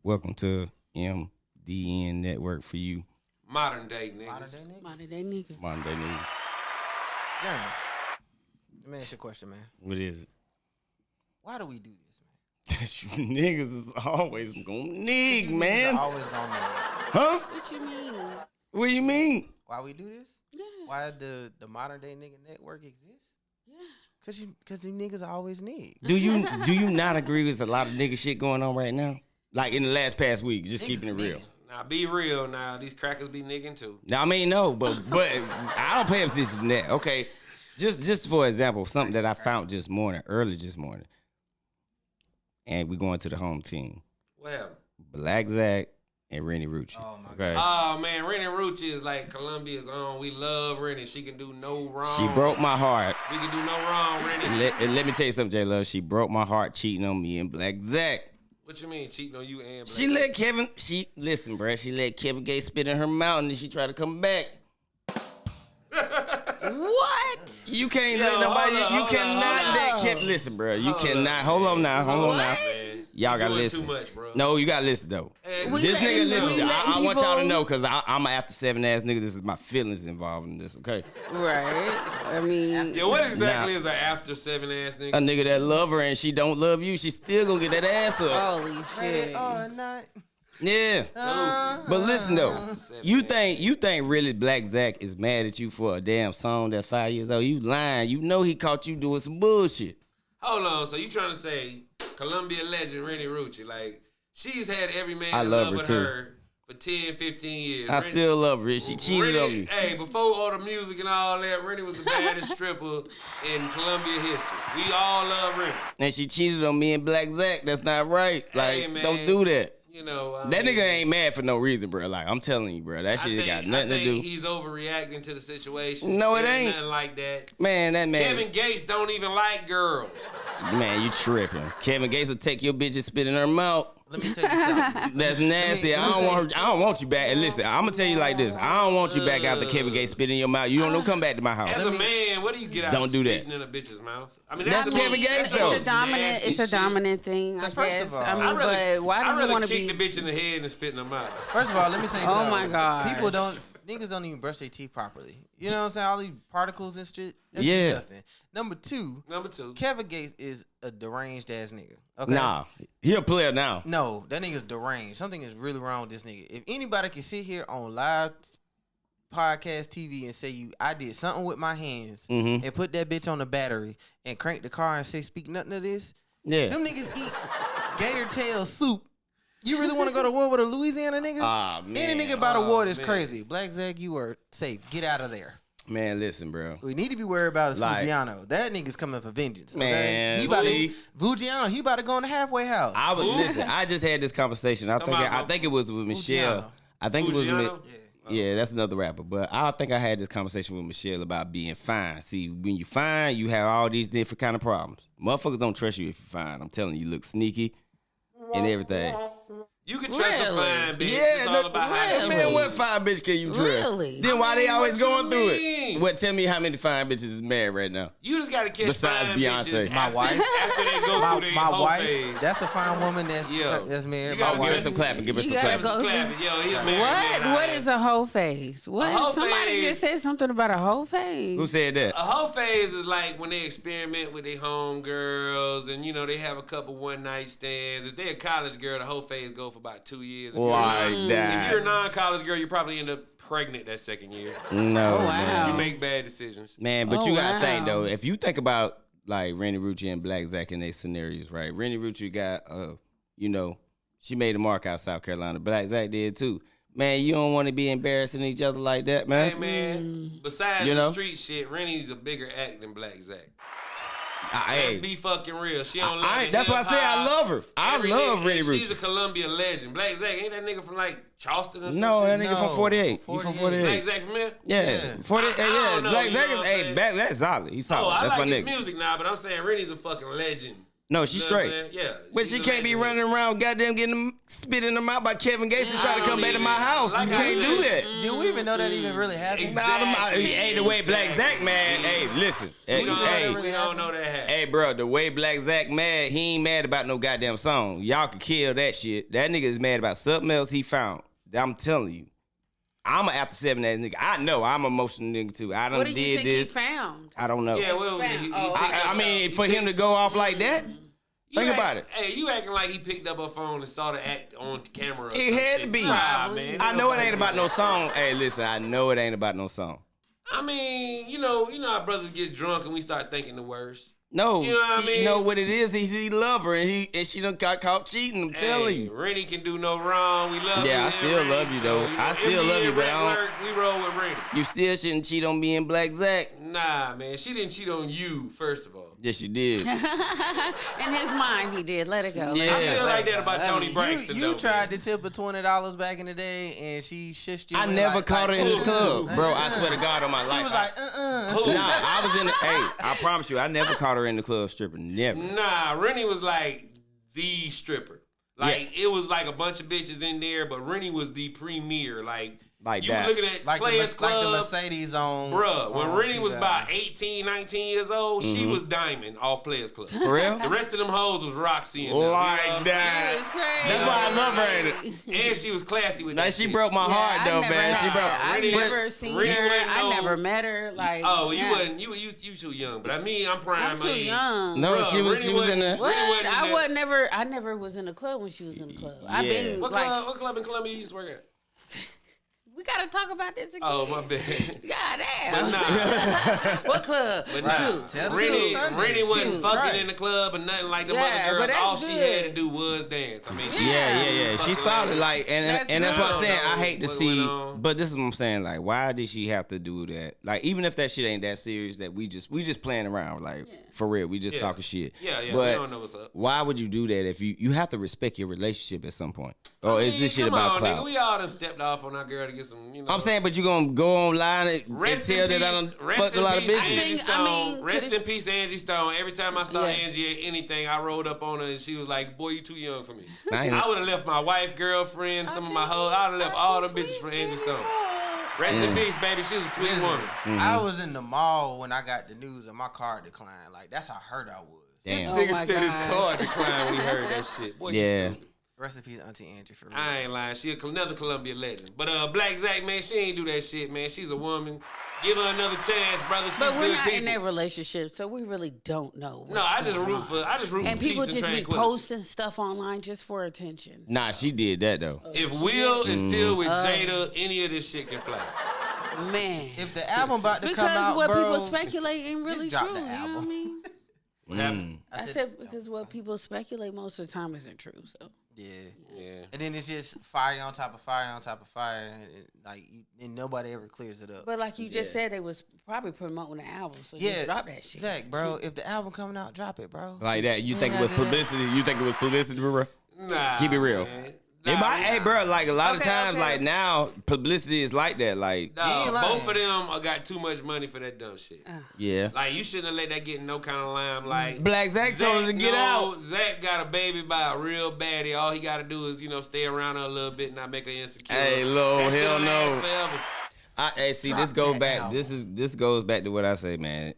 Welcome to MDN Network for you. Modern day niggas. Modern day niggas. Modern day niggas. Damn. Let me ask you a question, man. What is it? Why do we do this, man? You niggas is always gonna nig, man. Always gonna need. Huh? What you mean? What do you mean? Why we do this? Yeah. Why the modern day nigga network exists? Yeah. Cause you niggas always need. Do you not agree with a lot of nigga shit going on right now? Like in the last past week, just keeping it real. Now be real. Now these crackers be nigging too. Now I mean no, but I don't pay attention to that. Okay, just for example, something that I found early this morning, and we going to the home team. Well, Black Zach and Rennie Rucci. Oh my okay. Oh man, Rennie Rucci is like Colombia's own. We love Rennie. She can do no wrong. She broke my heart. We can do no wrong, Rennie. Let me tell you something, J Love. She broke my heart cheating on me and Black Zach. What you mean cheating on you and Black? She let Kevin. Listen, bruh. She let Kevin Gates spit in her mouth and then she tried to come back. What? You can't let nobody. You cannot let Kevin. Listen, bro. You cannot. Hold on now. Hold on now. Man, Y'all gotta doing listen. Too much, bro. No, you gotta listen though. Hey, This nigga listen. I want y'all to people- know because I'm an after 7 ass nigga. This is my feelings involved in this. Okay. Right. I mean, Yeah, what exactly Nah. is an after 7 ass A nigga? nigga that love her and she don't love you, she still gonna get that ass up. holy Ready shit. or not. Yeah. But listen though, 7 you ass. think really Black Zach is mad at you for a damn song that's 5 years old? You lying. You know he caught you doing some bullshit. Hold on. So you trying to say Columbia legend Rennie Rucci? Like she's had every man I in love love her, with too. her for 10, 15 years. I still love her. She cheated on me. Hey, before all the music and all that, Rennie was the baddest stripper in Columbia history. We all love Rennie. And she cheated on me and Black Zach. That's not right. Like, Hey, man. don't do that. You know, That nigga ain't mad for no reason, bro. Like, I'm telling you, bro. That shit ain't got nothing to I do. think he's overreacting to the situation. No, it There ain't. nothing like that. Man, that man. Kevin Gates don't even like girls. Man, you tripping. Kevin Gates will take your bitch and spit in her mouth. Let me tell you something. That's nasty. I don't want you back. And listen, I'm gonna tell you like this. I don't want you back after Kevin Gates spit in your mouth. You don't come back to my As house. a man, what do you get out Don't of do that. spitting in a bitch's mouth? I mean, That's the Kevin most- Gates, that's the though. most nasty It's a shit. dominant thing, I That's first guess. of all. I mean, I'd rather, but why I'd do you rather want to kick be? the bitch in the head and spit in her mouth. First of all, let me say Oh, something. my gosh. Niggas don't even brush their teeth properly. You know what I'm saying? All these particles and shit. That's Yeah. disgusting. Number two, Number 2. Kevin Gates is a deranged ass nigga. Okay. Nah, he a player now. No, that nigga's deranged. Something is really wrong with this nigga. If anybody can sit here on live podcast TV and say I did something with my hands Mhm. and put that bitch on the battery and crank the car and say speak nothing of this, Yeah. them niggas eat gator tail soup. You really want to go to war with a Louisiana nigga? Ah, man. Any nigga by the war is man. crazy. Black Zag, you are safe. Get out of there. Man, listen, bro. We need to be worried about is Like- Fugiano. That nigga's coming for vengeance. Man, he about see? to Fugiano. He about to go in the halfway house. I was Who? listen. I just had this conversation. I about think it was with Michelle. Fugiano. I think it was Fugiano? Yeah, that's another rapper. But I think I had this conversation with Michelle about being fine. See, when you fine, you have all these different kind of problems. Motherfuckers don't trust you if you're fine. I'm telling you, you look sneaky and everything. You can trust a Really? fine bitch. Yeah, it's all no, about how she really? man, moves. what fine bitch can you trust? Really? Then why they always what you going through mean? it? What? Tell me how many fine bitches is married right now? You just gotta catch Besides fine Beyonce. bitches My after, wife. after they go my through their my whole wife, phase. that's a fine woman that's Yo, married. you My gotta Give her wife. some clapping. Give her You some gotta clapping. go- Clapping. Yo, he a married What? man, What I is a whole phase? What? whole Somebody phase- just said something about a whole phase. Who said that? A whole phase is like when they experiment with their homegirls and, you know, they have a couple one-night stands. If they're a college girl, the whole phase go for about 2 years. If you're a Like non- that. If you're a non-college girl, you probably end up pregnant that second year. No, Oh, wow. man. You make bad decisions. Man, but Oh, you gotta think wow. though. If you think about like Rennie Rucci and Black Zach in their scenarios, right? Rennie Rucci got, you know, she made a mark out South Carolina. Black Zach did too. Man, you don't want to be embarrassing each other like that, man. Hey, man, besides You the know? street shit, Rennie's a bigger act than Black Zach. Hey, Let's be fucking real. She don't love I, the that's why I say I hip-hop, love her. I love everything, Rennie and She's a Rucci. Columbia legend. Black Zach ain't that nigga from like Charleston or some No, that shit? nigga from No, 48. from He from 48. 48. Black Zach from here? Yeah, Yeah. 48. I Yeah, don't know, Black you Zach know is what I'm hey, saying? Black Zach's solid. He's solid. Oh, I That's like my his nigga. music now, but I'm saying Rennie's a fucking legend. No, she's You know what I'm straight. saying? Yeah. But she's she a can't be legend. running around goddamn getting them spit in them out by Kevin Gates and try to come back to my house. Like You I can't said, do that. Do we even know that even really happened? Exactly. Hey, the way Black Exactly. Zach mad. Hey, listen. Hey, We don't, hey, we don't know that happened. hey, bro. The way Black Zach mad, he ain't mad about no goddamn song. Y'all can kill that shit. That nigga is mad about something else he found. I'm telling you. I'm an after 7 ass nigga. I know I'm a emotional nigga too. I done What do you did think this. he found? I don't know. Yeah, well, I mean, for him to go off like that, think about it. Hey, you acting like he picked up a phone and saw the act on camera. Or It some had to shit. be. Nah, man. I know it ain't about no song. Hey, listen, I know it ain't about no song. I mean, you know how brothers get drunk and we start thinking the worst. No, You know what I mean? you know what it is. He love her, and she done got caught cheating. I'm telling you. Rennie can do no wrong. We love you. Yeah, I and still Rennie, love you, so, though. know, I still love you, but I don't- we roll with Rennie. You still shouldn't cheat on me and Black Zach. Nah, man, she didn't cheat on you. First of all, Yes, you did. In his mind, he did. Let it go. Yeah. I feel like that about Tony Braxton. You though, tried man. to tip her $20 back in the day, and she shushed you. I and never caught her in the club, "Ooh." bro. I swear to God on my She life. was like, Nah, I was in the. Hey, I promise you, I never caught her in the club stripping. Never. Nah, Rennie was like the stripper. Like it was like a bunch of bitches in there, but Rennie was the premier. Like you that. were looking at like Players the, like the Club. Mercedes on. Bruh, when on Rennie was P about Valley. 18, 19 years old, she was diamond off Players Club. For real? The rest of them hoes was Roxy and them, Like you know what I'm that. It's crazy. That's why I love her, ain't it? saying? And she was classy with Now that she shit. broke my heart though, man. She broke. I've Rennie- never seen Rennie her. wouldn't I know- never met her. Like, Oh, well, you yeah. wasn't. You too young. But I mean, I'm prime I'm too age. young. No, Bruh, she was. Rennie She was in wasn't- the. What? Rennie wasn't in I that- was never. I never was in the club when she was in the club. I've Yeah. been What like, club in Columbia you used to work at? we gotta talk about this again. Oh, my bad. God But damn. nah. What club? But Right. nah. Tell the Rennie, truth, Sunday. Rennie wasn't Shoot, fucking Christ. in the club or nothing like the Yeah, other but girls. that's All she had to good. do was dance. I mean, she Yeah. She's solid. Like, That's and that's what I'm good. saying. I hate to What see, went on? but this is what I'm saying. Like, why did she have to do that? Like, even if that shit ain't that serious, that we just playing around. Like, for real, we just Yeah. talking shit. Yeah, we But don't know what's up. why would you do that if you have to respect your relationship at some point? Or is this shit Come about on, clout? nigga. We all done stepped off on our girl to get some, you know. I'm saying, but you gonna go online and Rest tell in that I peace. done Rest fucked a in lot of peace, bitches. Angie think- Stone. I mean, Rest could in it- peace, Angie Stone. Every time I saw Yes. Angie at anything, I rolled up on her and she was like, "Boy, you too young for me." I ain't- I would have left my wife, girlfriend, some of my hoes. I would have left all the bitches for Angie Stone. Rest in peace, baby. She was a sweet Listen, woman. I was in the mall when I got the news and my car declined. Like that's how hurt I was. This Damn. Oh nigga my said his gosh. car declined when he heard that shit. Boy, you Yeah. stupid. Rest in peace, Auntie Angie, for real. I ain't lying. She another Columbia legend. But Black Zach, man, she ain't do that shit, man. She's a woman. Give her another chance, brother. She's But we're good not people. in that relationship, so we really don't know. No, I just root for. And peace people and just be tranquility. posting stuff online just for attention. Nah, she did that though. If Will is still with Uh. Jada, any of this shit can fly. Man. If the album about to come Because out, what bro, people speculate ain't really drop true. the You know what I album. mean? What happened? I said because what people speculate most of the time isn't true. So yeah. Yeah. And then it's just fire on top of fire on top of fire, and nobody ever clears it up. but like you just said, they was probably promoting the album, so yeah, just drop that shit. Zach, bro, if the album coming out, drop it, bro. Like that. You think it was publicity? You think it was publicity, bro? Nah, Keep it real. man. It might, hey, bro. Like a lot of Okay, times, okay. like now, publicity is like that. Like, Nah, You ain't lying. both of them got too much money for that dumb shit. yeah. Like you shouldn't have let that get no kind of limelight. Black Zach told her to get out. Zach got a baby by a real baddie. All he got to do is stay around her a little bit, and not make her insecure. Hey, Lord, That shit'll hell no. last forever. Hey, see, Drop this goes that back. album. This goes back to what I say, man.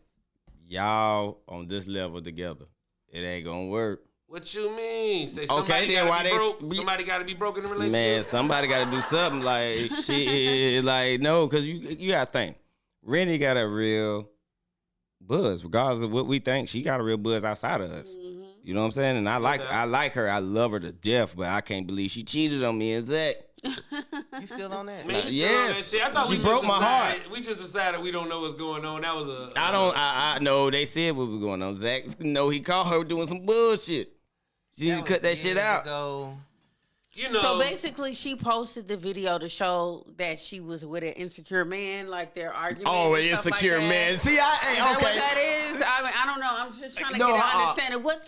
Y'all on this level together, it ain't gonna work. What you mean? Say Okay, somebody then gotta why be they- broke. Somebody got to be broke in a relationship. Man, somebody got to do something. Like shit, like no, because you gotta think. Rennie got a real buzz, regardless of what we think. She got a real buzz outside of us. You know what I'm saying? And I like her. I love her to death, but I can't believe she cheated on me and Zach. You still on that? Man, you still on that Yes. shit? I thought She we just broke my decided- heart. We just decided we don't know what's going on. That was a. I know they said what was going on. Zach, no, he caught her doing some bullshit. She need to cut that shit out. You know. So basically, she posted the video to show that she was with an insecure man, like their argument. Oh, an and stuff insecure like that. man. See, Is that okay. what that is? I mean, I don't know. I'm just trying to No, get an uh-uh. understanding. What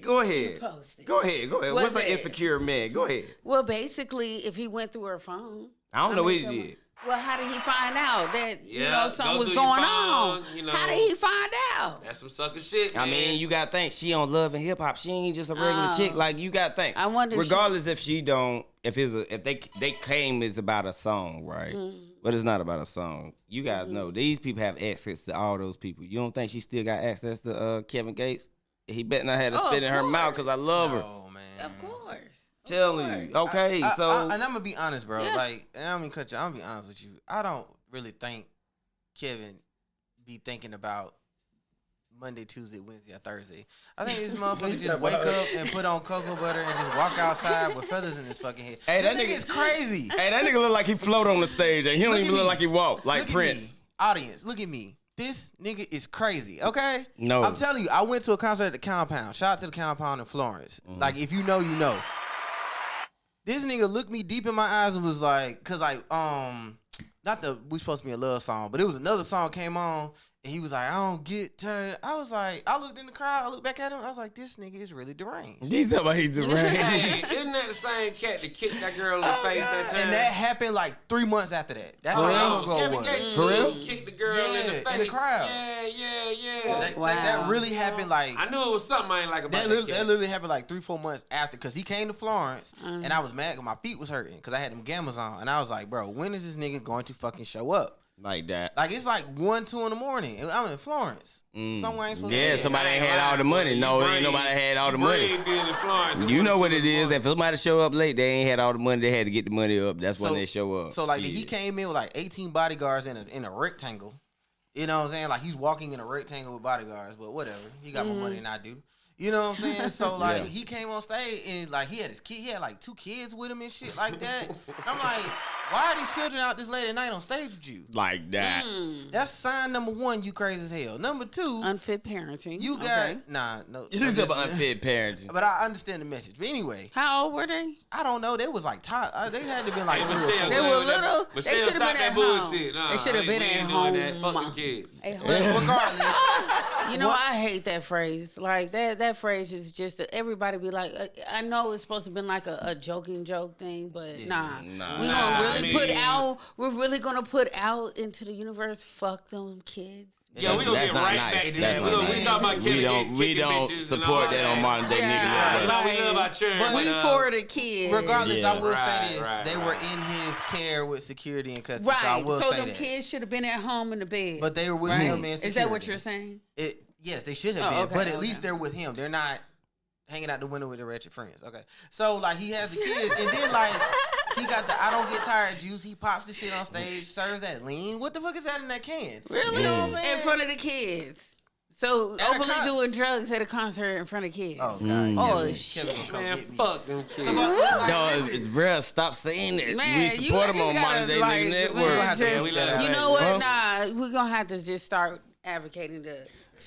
Go she ahead. posted? Go ahead. What's What's an it? insecure man? Go ahead. Well, basically, if he went through her phone, I don't know what he come did. Well, how did he find out that Yeah, something go was through your going phone, on? How did he find out? That's some sucker shit, man. I mean, you gotta think she on Love and Hip Hop. She ain't just a regular chick. Like you gotta think. I wonder if regardless if she don't, if they claim it's about a song, right? But it's not about a song. You gotta know these people have access to all those people. You don't think she still got access to Kevin Gates? He better not have to spit in her mouth because I love her. Oh man. Of course. Telling you. Okay, so and I'm gonna be honest, bro. Like, and I'm gonna cut you. I'm gonna be honest with you. I don't really think Kevin be thinking about Monday, Tuesday, Wednesday, or Thursday. I think this motherfucker just wake up and put on cocoa butter and just walk outside with feathers in his fucking head. Hey, This nigga is crazy. Hey, that nigga look like he float on the stage and he don't Look even at look me. like he walk like Look at Prince. me. Audience, look at me. This nigga is crazy, okay? No. I'm telling you, I went to a concert at the Compound. Shout out to the Compound in Florence. Like, if you know, you know. This nigga looked me deep in my eyes and was like, cause like, not the We Supposed to Be a Love song, but it was another song came on, and he was like, I don't get tired. I was like, I looked in the crowd, I looked back at him, I was like, this nigga is really deranged. He's talking about he's deranged. Hey, isn't that the same cat that kicked that girl in the face that time? And that happened like 3 months after that. That's For how real? long ago it Kevin was. Gates For real? kicked the girl in the face. In the crowd. Yeah. That really happened like I knew it was something I ain't like about that that cat. literally happened like 3-4 months after, because he came to Florence and I was mad because my feet was hurting because I had them Gammas on, and I was like, bro, when is this nigga going to fucking show up? Like that. Like, it's like 1, 2 in the morning. I'm in Florence. Somewhere I ain't supposed to Yeah, be. somebody ain't had all the money. No, ain't nobody had all the money. Being in Florence, You know what it is. If somebody show up late, they ain't had all the money. They had to get the money up. That's when they show up. So like he Shit. came in with like 18 bodyguards in a rectangle. You know what I'm saying? Like, he's walking in a rectangle with bodyguards, but whatever. He got more money than I do. You know what I'm saying? So like he came on stage and like he had his kid, he had like 2 kids with him and shit like that. And I'm like, why are these children out this late at night on stage with you? Like that. That's sign number 1, you crazy as hell. Number 2, Unfit parenting. you got no. You talking about unfit parenting. But I understand the message. But anyway, How old were they? I don't know. They was like they had to be like 3 or 4. Michelle, They were little. They Michelle, should have stop been that at bullshit. home. Nah, They should have been we at ain't home. doing that. Fuck them kids. But regardless, I hate that phrase. Like that phrase is just everybody be like. I know it's supposed to be like a joking joke thing, but nah. We gonna really put out. We're really gonna put out into the universe. Fuck them kids. Yeah, we gonna That's get not right nice. back to That's that. not We nice. talking about Kevin Gates We kicking don't bitches and all support that on modern day Yeah, niggas. Like, we love our children. We for the kids. regardless, Yeah. I will say this: Right, they right. were in his care with security and custody. Right. So I will So say them that. kids should have been at home in the bed. But they were with right? him in security. Is that what you're saying? Yes, they should have been. okay, but at okay. least they're with him. They're not hanging out the window with their wretched friends. Okay. So like he has the kids, and then like he got the I don't get tired juice. He pops the shit on stage, serves that lean. What the fuck is that in that can? Really? You know what I'm saying? In front of the kids. So At a openly con- doing drugs at a concert in front of kids. Oh god. Oh, Kevin, shit. Kevin gonna come Man, get me. fuck them kids. So, like, No, listen, bruh, stop saying that. Man, We you support them just on gotta, modern day like, nigga man, network. have to just- leave that out. you know what? Huh? Nah, we're gonna have to just start advocating to.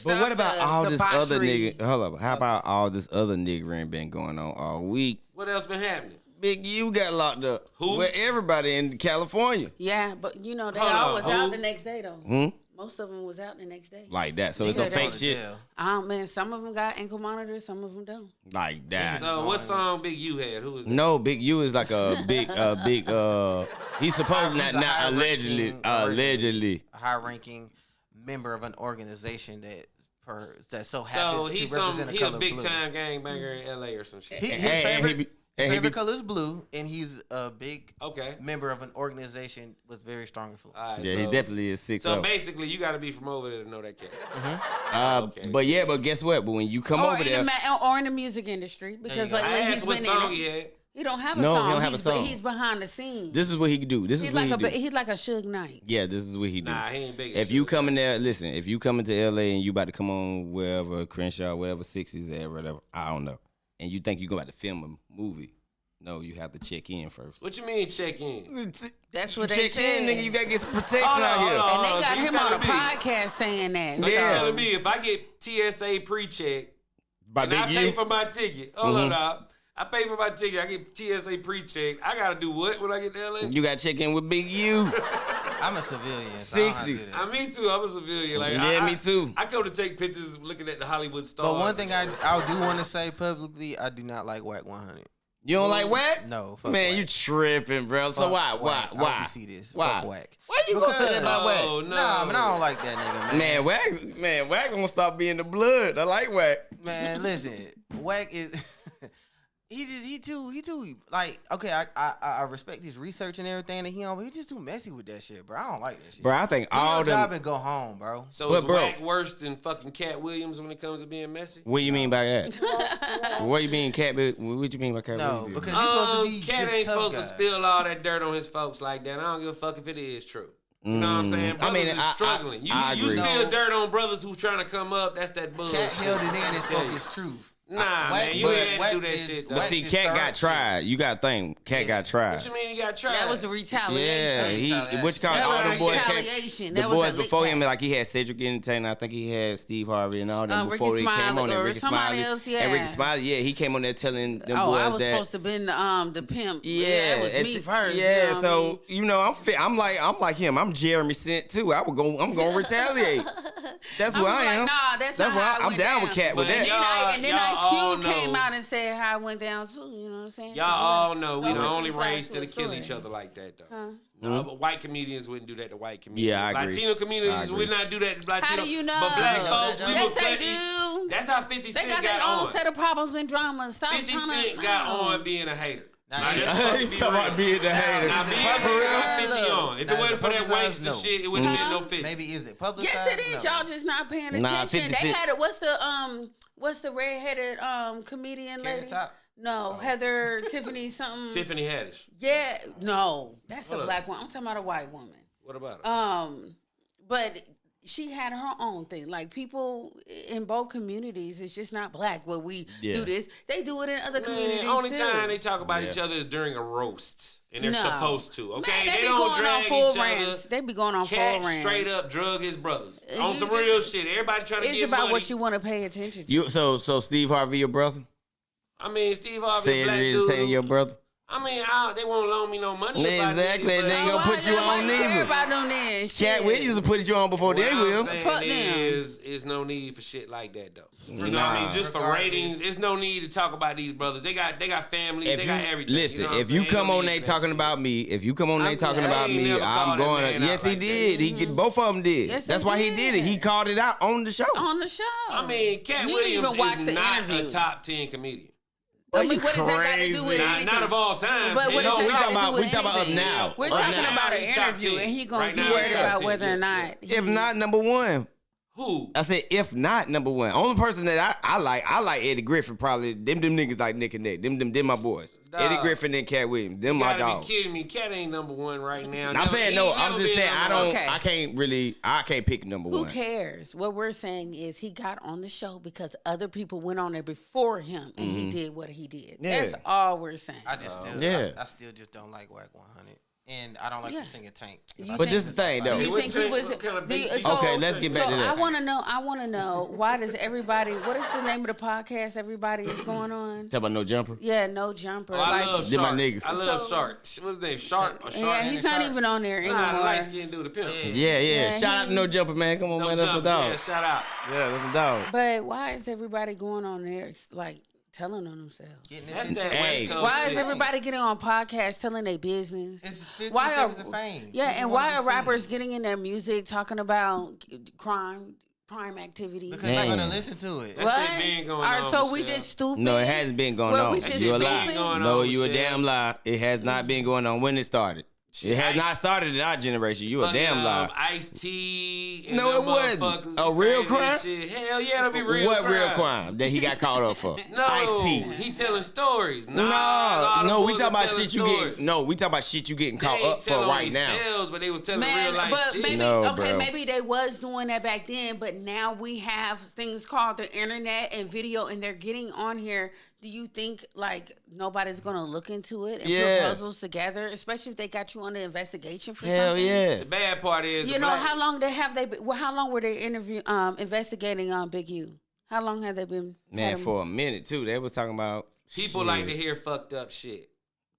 But what about all this other debauchery. nigga? Hold up. How about all this other niggering been going on all week? What else been happening? Big U got locked up. Who? Well, everybody in California. Yeah, but you know they Hold on, all was who? out the next day though. Hmm? Most of them was out the next day. Like that. So it's a Nigga, fake they- shit. Man, some of them got ankle monitors, some of them don't. Like that. So what song Big U had? Who was that? No, Big U is like a big, he's supposed He's not, a not allegedly, high-ranking a high-ranking member of an organization that so happens So he's to represent he a color a big blue. time gangbanger in LA or some shit. His And favorite, he be- his and he favorite be- color is blue, and he's a big Okay. member of an organization with very strong influence. All right, Yeah, he so- definitely is 6 So basically, you got to be from over there to know that cat. okay. But yeah, but guess what? But when you come Or over in, there, or in the music industry because There you go. lately I he's asked what been song in he it. had. He don't have a No, he song. don't have a song. He's behind the scenes. this is what he can do. This is He's what like he a do. he's like a Suge Knight. Yeah, this is what he do. Nah, he ain't big. If you come in there, listen, if you come into LA and you about to come on wherever, Crenshaw, wherever 60s at, whatever, I don't know, and you think you go about to film a movie, no, you have to check in first. What you mean check in? That's what they Check said. in, nigga. You gotta get some protection Hold on, out here. hold on. And they got so you him on a telling me- podcast saying that. So Yeah. you telling me if I get TSA pre-check By and I Big pay U. for my ticket, hold on now. I pay for my ticket, I get TSA pre-check. I gotta do what when I get to LA? You gotta check in with Big U. I'm a civilian. So I don't have to do 60s. that. Me too. I'm a civilian. Like, Yeah, me too. I come to take pictures looking at the Hollywood stars. But one thing I do want to say publicly, I do not like Whack 100. You don't like whack? No, fuck man, whack. you tripping, bro. So Fuck why? whack. I see this. Why? Fuck whack. Why you gonna say that about Oh, whack? no. Nah, man, I don't like that nigga, man. Whack gonna stop being the blood. I like whack. Man, listen, whack is he too like, okay, I respect his research and everything that he on, but he just too messy with that shit, bro. I don't like that shit. Bro, I think Do all your job them. and go home, bro. So But, is bro- Whack worse than fucking Cat Williams when it comes to being messy? What you mean by that? What you mean, Cat? What you mean by Cat? No, because he's supposed to be Cat just ain't tough supposed guy. to spill all that dirt on his folks like that. I don't give a fuck if it is true. You know what I'm saying? Brothers is struggling. I you agree. spill dirt on brothers who trying to come up. That's that bullshit. Cat held it in and spoke his truth. Nah, Whack- man, you but ain't Whack do that just- shit. Though. But Whack see, just Cat started got tried. You got to think, Cat got tried. What you mean you got tried? That was a retaliation. Yeah, Retaliation. which called That all was the a boys retaliation. came. That The was boys a lick before him, back. like he had Cedric Entertainer. I think he had Steve Harvey and all them Ricky before they came Smiley on there. or Ricky somebody Smiley else, and Ricky yeah. Smiley, yeah, he came on there telling them Oh, boys I was that. supposed to been the pimp. Yeah, that was me it's- first. Yeah, you know so what I mean? I'm like him. I'm Jeremy Sent too. I'm gonna retaliate. That's what I like, am. nah, that's That's not why how it I'm went down down. with Cat with But that. And then Y'all Ice all Cube came know. out and said how it went down too. You know what I'm saying? Y'all all know we So the what's only the side race to that'll a kill story? each other like that though. Huh? No, but white comedians wouldn't do that to white comedians. Yeah, I agree. Latino I communities agree. would not do that to Latino. How do you know? But black folks, we Yes, will they cut do. That's how 50 They Cent got their got own on. set of problems and dramas. Stop 50 trying Cent to. got no. on being a hater. Nah, Like, he's that's supposed to He's be talking about real. being the hater. Now, Is it being publicized? got 50 Look. on. If Now, it wasn't is for it that publicized? wankster No. shit, it wouldn't have been no Huh? 50. Maybe is it publicized? Yes, it is. No. Y'all just not paying attention. Nah, 50 they Cent- had it. What's the redheaded comedian Carrot lady? Top? No, Heather Tiffany something. Tiffany Haddish. Yeah, no, that's a Hold up. black one. I'm talking about a white woman. What about her? But she had her own thing. Like people in both communities, it's just not black where we Yeah. do this. They do it in other communities Man, only too. time they talk about Yeah. each other is during a roast. And they're No. supposed to, okay? Man, they be don't going on drag full each rants. other. They be going on Cat full rants. straight up drug his brothers. You On some just- real shit. Everybody trying to It's get about money. what you want to pay attention to. You so Steve Harvey, your brother? I mean, Steve Harvey, Cedric black Entertainer, dude. your brother? I mean, they won't loan me no money. if I Exactly, need it, but they ain't gonna Why put you on nobody care neither. about them then? Shit. Cat Williams will put you on before What they I'm will. saying Fuck them. is no need for shit like that though. You know what I Nah. mean? Just for Regardless. ratings, there's no need to talk about these brothers. They got family, If they you got everything. listen, you know what if I'm you saying? come Ain't no on need there for that talking shit. about me, if you come on there I'm talking glad. about He ain't me, never I'm called that going. man out Yes, he like that. did. He get both of them did. Yes, That's they why he did it. He did. called it out on the show. On the show. I mean, Cat You didn't Williams even watch is the not interview. a top 10 comedian. I you mean, what does that got to crazy. do with anything? Not of all time. But what No, does we that got talking to about do with we talking about up anything? now. We're Up talking now. about an He's top interview, 10. and he gonna Right be now, worried he's top about 10. whether or Yeah, not. If not number one, Who? I said if not number one. Only person that I like Eddie Griffin. Probably them niggas like Nick and Nick. Them my boys. Dog. Eddie Griffin and Cat Williams. Them You my gotta dogs. be kidding me. Cat ain't number one right now. I'm saying no. I'm just saying I don't. Okay. I can't pick number Who one. cares? What we're saying is he got on the show because other people went on there before him, and he did what he did. Yeah. That's all we're saying. I just still, Yeah. I still just don't like Whack 100, and I don't like Yeah. to sing a Tank. You But think- this is the thing though. You What think he tank- was? what kind of do you- big- Okay, let's get back to that. I want to know why does everybody? What is the name of the podcast? Everybody is going on. Talk about no jumper. Yeah, no jumper. Oh, I like, love Them my Shark. niggas. I love So- Shark. What's his name? Shark or Shark? yeah, he's not Shark. even on there Nah, the anymore. light skinned dude, the pimp. Yeah. Yeah, Shout out to no jumper, man. Come on, No man. That's my jump. dog. Yeah, shout out. Yeah, that's my dog. But why is everybody going on there like telling on themselves? Getting That's attention. that Hey. West Coast Why shit. is everybody getting on podcasts telling their business? It's 15 Why are seconds of fame. yeah, People and wanna why be are seen. rappers getting in their music talking about crime activity? Because they're Man. gonna listen to it. That shit been going on, So we Michelle. just stupid? No, it hasn't been going Well, on. we just You a stupid. lie. Going No, on, you a Michelle. damn lie. It has not been going on when it started. It has Ice- not started in our generation. You a damn lie. Ice-T. and No, them it wasn't. motherfuckers A and real crazy crime? Shit. Hell yeah, it'll be real What crime. real crime that he got caught up for? No, Ice-T. he telling stories. Nah, No, we talking about telling shit you stories. getting. No, we talking about shit you getting They caught ain't up for telling right on now. themselves, but they was telling Man, real life but shit. maybe No, okay, bro. maybe they was doing that back then, but now we have things called the internet and video, and they're getting on here. Do you think like nobody's gonna look into it and Yeah. put puzzles together, especially if they got you under investigation for Hell something? yeah. The bad part is, You the know black- how long how long were they investigating Big U? How long have they been? Man, had 'em- for a minute too. They was talking about people shit. like to hear fucked up shit.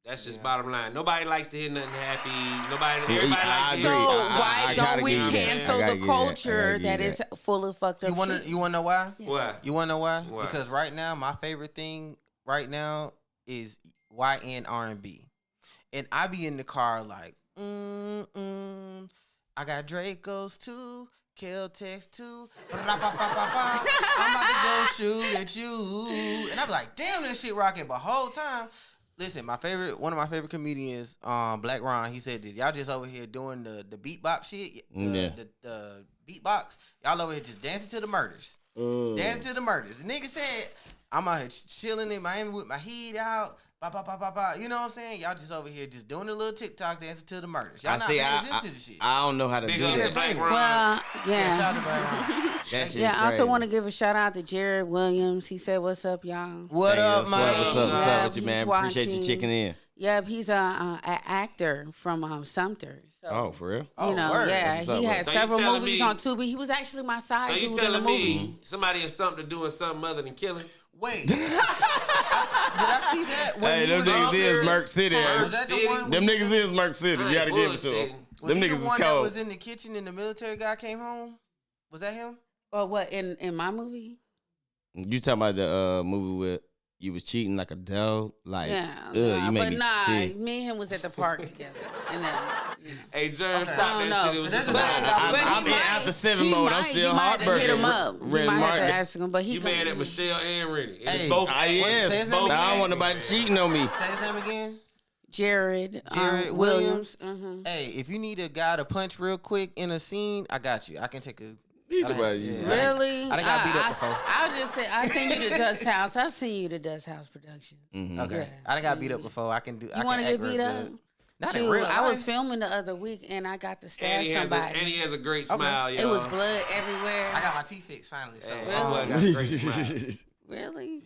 That's just bottom line. Nobody likes to hear nothing happy. Everybody I likes to So hear. agree. why I don't gotta we give you that. cancel I gotta the give you that. I culture gotta that give you is full of fucked up You wanna shit? you wanna know why? Why? You wanna know why? Why? Because right now, my favorite thing right now is YN R&B. And I be in the car like, I got Dracos too, Kel-Tex too. I'm about to go shoot at you. And I be like, damn, that shit rocking. But whole time, listen, one of my favorite comedians, Black Ron, he said this. Y'all just over here doing the beatbox shit, the beatbox. Y'all over here just dancing to the murders. Dancing to the murders. The nigga said, I'm out here chilling in Miami with my heat out. Ba, ba, ba, ba, ba. You know what I'm saying? Y'all just over here just doing a little TikTok dancing to the murders. Y'all not paying attention to the shit. I don't know how to do that. Well, yeah. Shout out to Black Ron. Yeah, I also want to give a shout out to Jared Williams. He said, "What's up, y'all?" What up, man? What's up with you, man? Appreciate you checking in. Yep, he's an actor from Sumter. So, oh, for real? You know, word. yeah, he had So several movies on Tubi. He was actually my side dude in the movie. So you telling me somebody in Sumter doing something other than killing? Wait, did I see that? Hey, them niggas is Merc City. Was that the one? Them niggas is Merc City. You gotta give it to them. Them niggas is one that cold. was in the kitchen and the military guy came home? Was that him? Or what, in my movie? You talking about the movie with you was cheating like a dog? Like, you made me sick. Me and him was at the park together. And then, hey, Jerm, stop that shit. It was just I'm in after 7 mode. I'm still heartbroken. Hit him up. You might have to ask him, but he mad at Michelle and Rennie. Hey, both. Yes. I don't want nobody cheating on me. Say his name again. Jared Williams. Mm-hmm. Hey, if you need a guy to punch real quick in a scene, I got you. I can take a. Really? I done got beat up before. I'll just say I seen you to Dust House. I seen you to Dust House Productions. Mm-hmm. Okay, yeah. I done got beat up before. I can do. You want to get beat up? Not in real life. I was filming the other week and I got to stab somebody. And he has a great smile, y'all. It was blood everywhere. I got my teeth fixed finally. So got a great smile. Really?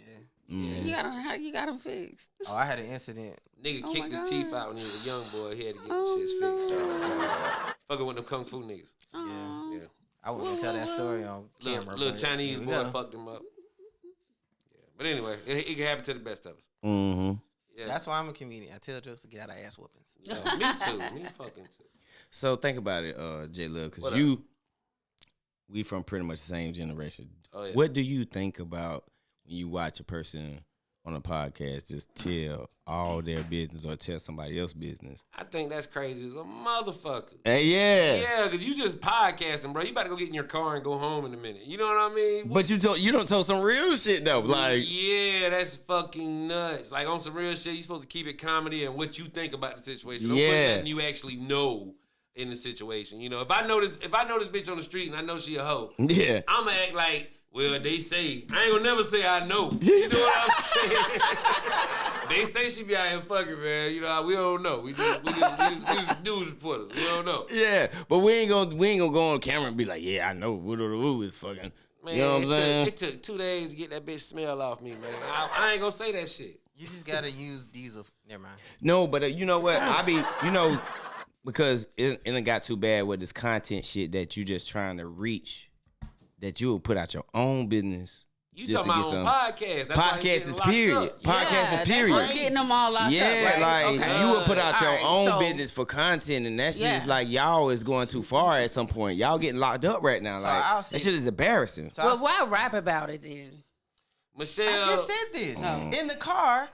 Yeah. You got him fixed. Oh, I had an incident. Nigga kicked his teeth out when he was a young boy. He had to get his shit fixed. Fucking with them kung fu niggas. Yeah. I wouldn't tell that story on camera. Little Chinese boy fucked him up. Yeah. But anyway, it can happen to the best of us. Mm-hmm. Yeah. That's why I'm a comedian. I tell jokes to get out of ass whoopings. So, me too. Me fucking too. So think about it, J Lil, because we from pretty much the same generation. Oh, yeah. What do you think about when you watch a person on a podcast just tell all their business or tell somebody else's business? I think that's crazy as a motherfucker. Hey, yeah. Yeah, because you just podcasting, bro. You about to go get in your car and go home in a minute. You know what I mean? But you don't tell some real shit, though. Like, yeah, that's fucking nuts. Like, on some real shit, you supposed to keep it comedy and what you think about the situation. Don't put nothing you actually know in the situation. You know, if I know this bitch on the street and I know she a hoe, yeah, I'm going to act like, well, they say. I ain't gonna never say I know. You know what I'm saying? They say she be out here fucking, man. You know, we don't know. We just news reporters. We don't know. Yeah, but we ain't gonna go on camera and be like, yeah, I know. Woo is fucking. Man, you know what I'm saying? It took 2 days to get that bitch smell off me, man. I ain't gonna say that shit. You just gotta use diesel. Never mind. No, but you know what? Because it got too bad with this content shit that you just trying to reach. That you will put out your own business. You talking about on podcast. That's podcast is period. Podcast is period. That's what's getting them all locked up, right? Like, you will put out your own business for content, and that shit is like, y'all is going too far at some point. Y'all getting locked up right now. Like, that shit is embarrassing. So why rap about it then? Michelle. I just said this. In the car.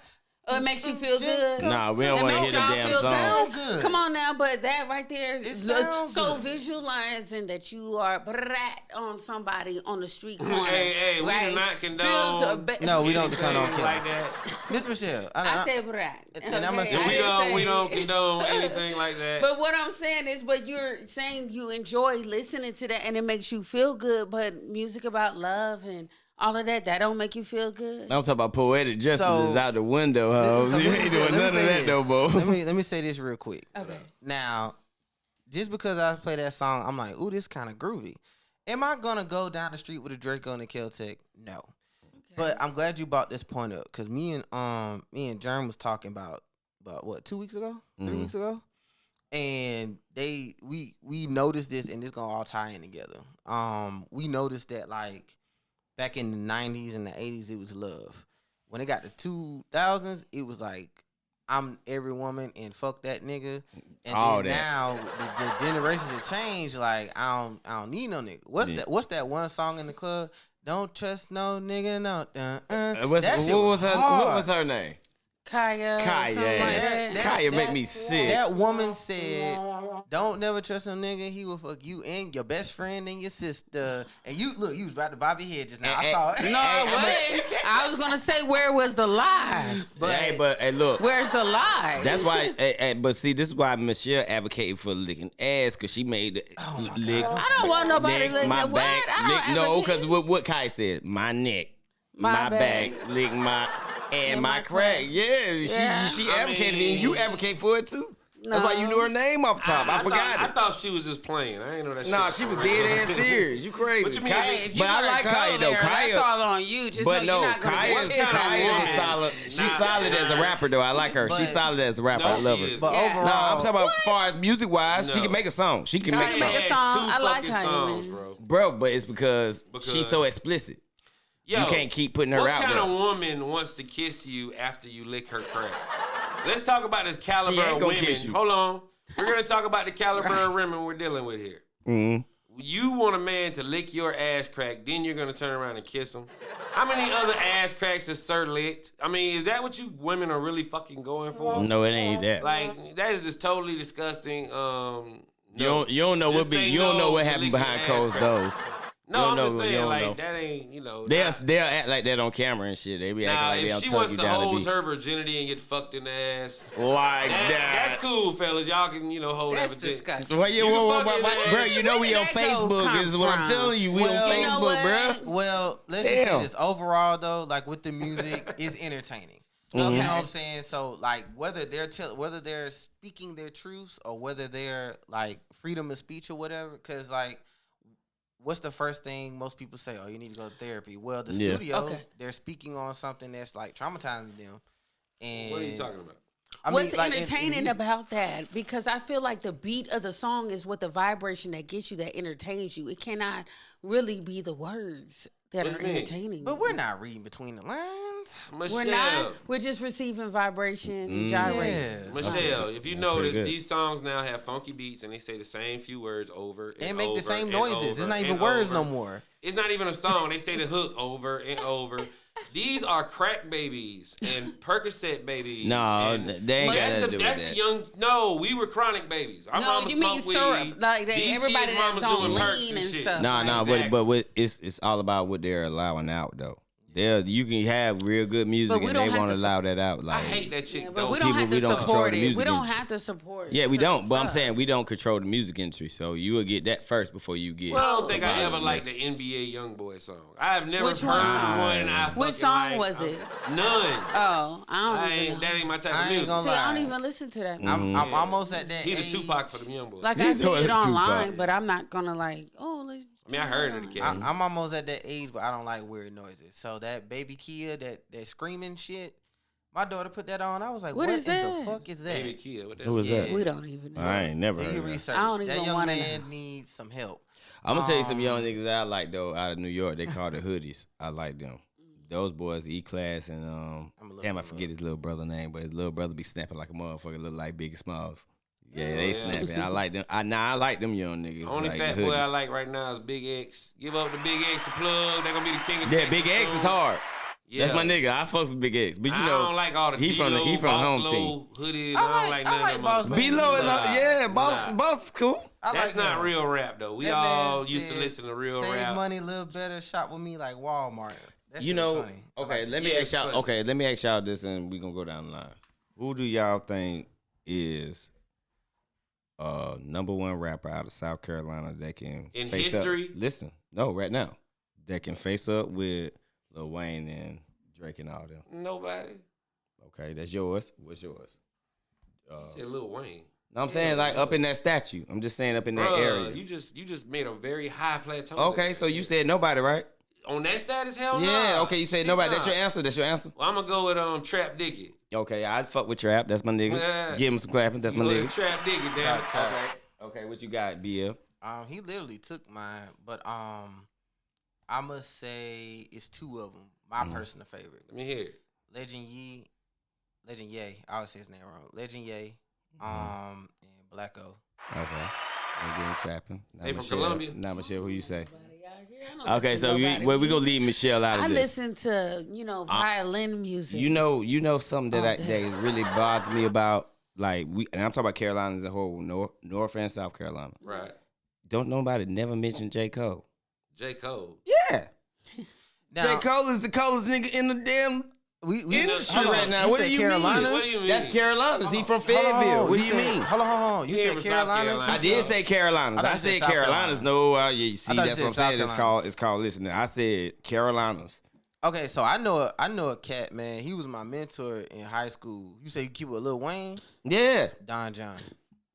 It makes you feel good. Nah, we don't want to hear the damn song. Good. Come on now, but that right there, so visualizing that you are brat on somebody on the street corner. Hey, we do not condone. No, we don't condone killing like that. Miss Michelle, I said brat. And I'm gonna say we don't condone anything like that. But what I'm saying is, but you're saying you enjoy listening to that and it makes you feel good. But music about love and all of that don't make you feel good. I'm talking about poetic justice is out the window, ho. You ain't doing none of that, though, bro. Let me say this real quick. Okay. Now, just because I play that song, I'm like, ooh, this kind of groovy. Am I gonna go down the street with a Draco and a Kel-Tex? No. Okay. But I'm glad you brought this point up because me and Jerm was talking about what 2 weeks ago, 3 weeks ago, and we noticed this, and this gonna all tie in together. We noticed that like. Back in the 90s and the 80s, it was love. When it got to 2000s, it was like, I'm every woman and fuck that nigga. And all then now, the generations have changed. Like, I don't need no nigga. What's that one song in the club? Don't trust no nigga, no. What was her name? Kaya. Kaya, Something like that. Kaya make me sick. That woman said, "Don't never trust no nigga. He will fuck you and your best friend and your sister." And you look, you was about to bob your head just now. I saw it. No, I wasn't. I was gonna say, where was the lie? But look, Where's the lie? that's why. But see, this is why Michelle advocated for licking ass because she made it lick. I don't want nobody licking my what? back. I don't No, advocate- because what Kai said, my neck, My back, back. lick my and my my crack. crack. Yeah, she advocated it, and you advocate for it too. That's why you knew her name off the top. I forgot I it. thought she was just playing. I ain't know that shit. Nah, she was dead ass serious. You crazy. What you mean? Kaya- Hey, if you but I got a like girl Kaya though. there, Kaya, that's all on you. Just but know no, you're not gonna Kaya is get a solid. She's Nah, solid as a rapper though. I like her. But- She's solid as a rapper. No, I love she her. is. But Yeah. overall, No, I'm talking about as far as music wise, she No. can make a song. She can Kaya make a make song. a song. Two I like fucking Kaya, songs, man. bro. But it's because she's so explicit. Yo, You can't keep putting her what out kind there. of woman wants to kiss you after you lick her crack? Let's talk about the caliber ain't of gonna women. kiss you. Hold on. We're going to talk about the caliber of women we're dealing with here. Mm-hmm. You want a man to lick your ass crack, then you're going to turn around and kiss him. How many other ass cracks has Sir licked? I mean, is that what you women are really fucking going for? No, it ain't that. Like, that is just totally disgusting. you don't know Just say you don't know no what to happened licking behind ass closed crack. doors. No, You I'm don't just know, you saying, don't like, know. that ain't, you know. They'll act like that on camera and shit. They be acting Now, like they if don't she tug wants you to down the hold beat. her virginity and get fucked in the ass, Like that's that. cool, fellas. Y'all can, hold That's that virginity. disgusting. Well, yeah, You whoa, can fuck his ass. bro, you know we Where on did that go Facebook come is what I'm from? telling you. We Well, on you know Facebook, what? bro. well, let's just say Damn. this. Overall, though, like with the music, it's entertaining. You know what I'm saying? So, like, whether they're speaking their truths or whether they're like freedom of speech or whatever, because like, what's the first thing most people say? Oh, you need to go to therapy. Well, the Yeah. studio, Okay. they're speaking on something that's like traumatizing them. And What are you talking about? I What's mean, like, in entertaining music. about that? Because I feel like the beat of the song is what the vibration that gets you, that entertains you. It cannot really be the words that What are do you mean? entertaining. But you. we're not reading between the lines. Michelle, We're not. We're just receiving vibration and gyrating. Yeah. Michelle, if you That's notice, pretty good. these songs now have funky beats and they say the same few words over and They make over the same and noises. over It's not even and words over. no more. It's not even a song. They say the hook over and over. These are crack babies and Percocet babies. No, and they ain't got that's nothing the to do that's with the that. young. No, we were chronic babies. Our No, mama you mean smoked syrup. weed. Like These everybody kids' that's mamas on doing perks lean and and shit. stuff. Nah, Exactly. but it's all about what they're allowing out though. You can have real good music But we and don't they have want to to allow that out. I Like, hate that chick. Yeah, but though. we don't People, have we to don't control support the it. music We don't industry. have to support. yeah, we certain don't. But I'm stuff. saying we don't control the music industry, so you will get that first before you get. I don't think I somebody ever else. liked the NBA YoungBoy song. I have never Which heard one? one. I Which fucking song liked. was it? None. Oh, I don't even know. That ain't my type I of ain't music. gonna See, I don't lie. even listen to that. I'm almost at that He the age. Tupac for the young boys. Like I He's see doing it it too online, far. but I'm not gonna like. Oh, let's I heard of the cat. I'm almost at that age where I don't like weird noises. So that baby Kia, that screaming shit, my daughter put that on. I was like, What what is in that? the fuck is that? Baby Kia. What the Who was Yeah. that? We don't even know. I ain't never Do heard your of that. research. I don't That even young wanna man know. needs some help. I'm gonna tell you some young niggas that I like though out of New York. They call the hoodies. I like them. Those boys, E-Class and damn, I forget his little brother name, but his little brother be snapping like a motherfucker, look like Biggie Smalls. Yeah, they snapping. I like them. I like them young niggas. Only like fat the boy I hoodies. like right now is Big X. Give up the Big X to plug. They're gonna be the king of Yeah, Texas Big X soon. is hard. Yeah. That's my nigga. I fucks with Big X, but you I know, don't like all the he from the home team. hoodies. I I don't like none like of them. Boss motherfuckers. Baby. B-Lo is Nah. yeah, Nah. boss is cool. I That's like not him. real rap though. We That all man used to said, listen to real Save rap. money, live better, shop with me like Walmart. That You shit know, was funny. I okay, like let it. me Yeah, ask y'all. funny. Okay, let me ask y'all this, and we gonna go down the line. Who do y'all think is number one rapper out of South Carolina that can In face history? Up? Listen, no, right now that can face up with Lil Wayne and Drake and all them. Nobody. Okay, that's yours. What's yours? Said Lil Wayne. No, I'm saying like up in that statue. I'm just saying up in that Bruh, area. you just made a very high plateau. Okay, there. so you said nobody, right? On that status, hell Yeah. nah. Okay, you said Shit, nobody. nah. That's your answer. That's your answer. Well, I'm gonna go with Trap Dicky. Okay, I'd fuck with Trap. That's my nigga. Yeah. Give him some clapping. That's my Go with nigga. Trap Dicky, damn. Trap, trap. Okay. Okay, what you got, BL? He literally took mine, but I must say it's two of them. My personal favorite, Let me hear it. Legend Ye. I always say his name wrong. Legend Ye, and Black O. Okay. I'm getting trapping. They from Columbia? Now, Michelle, who you say? Okay, so we gonna leave Michelle out of I this. listen to violin music. You know something that really bothers me about and I'm talking about Carolina as a whole, North and South Carolina. Right. Don't nobody never mention J. Cole. J. Cole. Yeah. Now, J. Cole is the coolest nigga in the damn we industry right now. You What do said you Carolinas? mean? What do you mean? That's Carolinas. He from Fayetteville. What do you mean? Hold on. You Yeah, said from South Carolinas? Carolina. I did say Carolinas. I I thought you said said South Carolinas. Carolina. No, you see, I thought you that's said what I'm South saying. Carolina. It's called listening. I said Carolinas. Okay, so I know a cat, man. He was my mentor in high school. You say you keep with Lil Wayne? Yeah. Don John.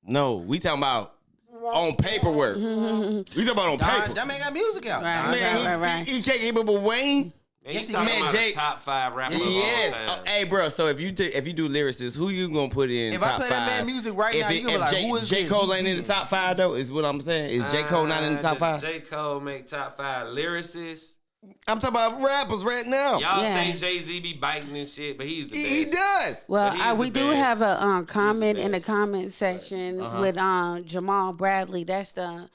No, we talking about on paperwork. We talking about on paper. That man got music out. Right. Don John. Right. He can't keep up with Wayne. And Yes, you talking man, about Jake- the top 5 rappers of all Yes. time. Hey, bro. So if you do lyricists, who you gonna put in If top I play 5? that man music right now, you gonna be like, who is J. this? Cole He ain't in the beating. top 5 though? Is what I'm saying. Is J. Cole not in the top 5? J. Cole make top 5 lyricists. I'm talking about rappers right now. Y'all Yeah. say Jay-Z be biting and shit, but he's the best. He does. Well, But he's we the do best. have a comment the in the best. comment section with Jamal Bradley. That's the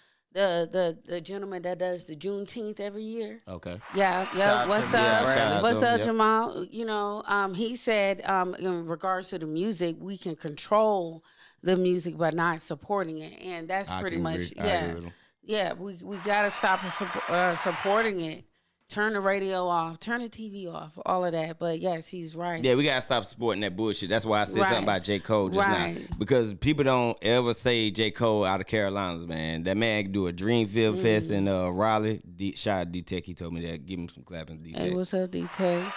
gentleman that does the Juneteenth every year. Okay. Yeah. Shout out What's to up? Bradley. What's Shout out up, to him, Jamal? You know, he said in regards to the music, we can control the music but not supporting it, and that's I pretty can much agree. I agree with him. yeah. We gotta stop supporting it. Turn the radio off. Turn the TV off. All of that. But yes, he's right. Yeah, we gotta stop supporting that bullshit. That's why I said Right. something about J. Cole just Right. now. Because people don't ever say J. Cole out of Carolinas, man. That man can do a Dreamfield Fest in Raleigh. Shout out D-Tech. He told me that. Give him some clapping, D-Tech. Hey, what's up, D-Tech?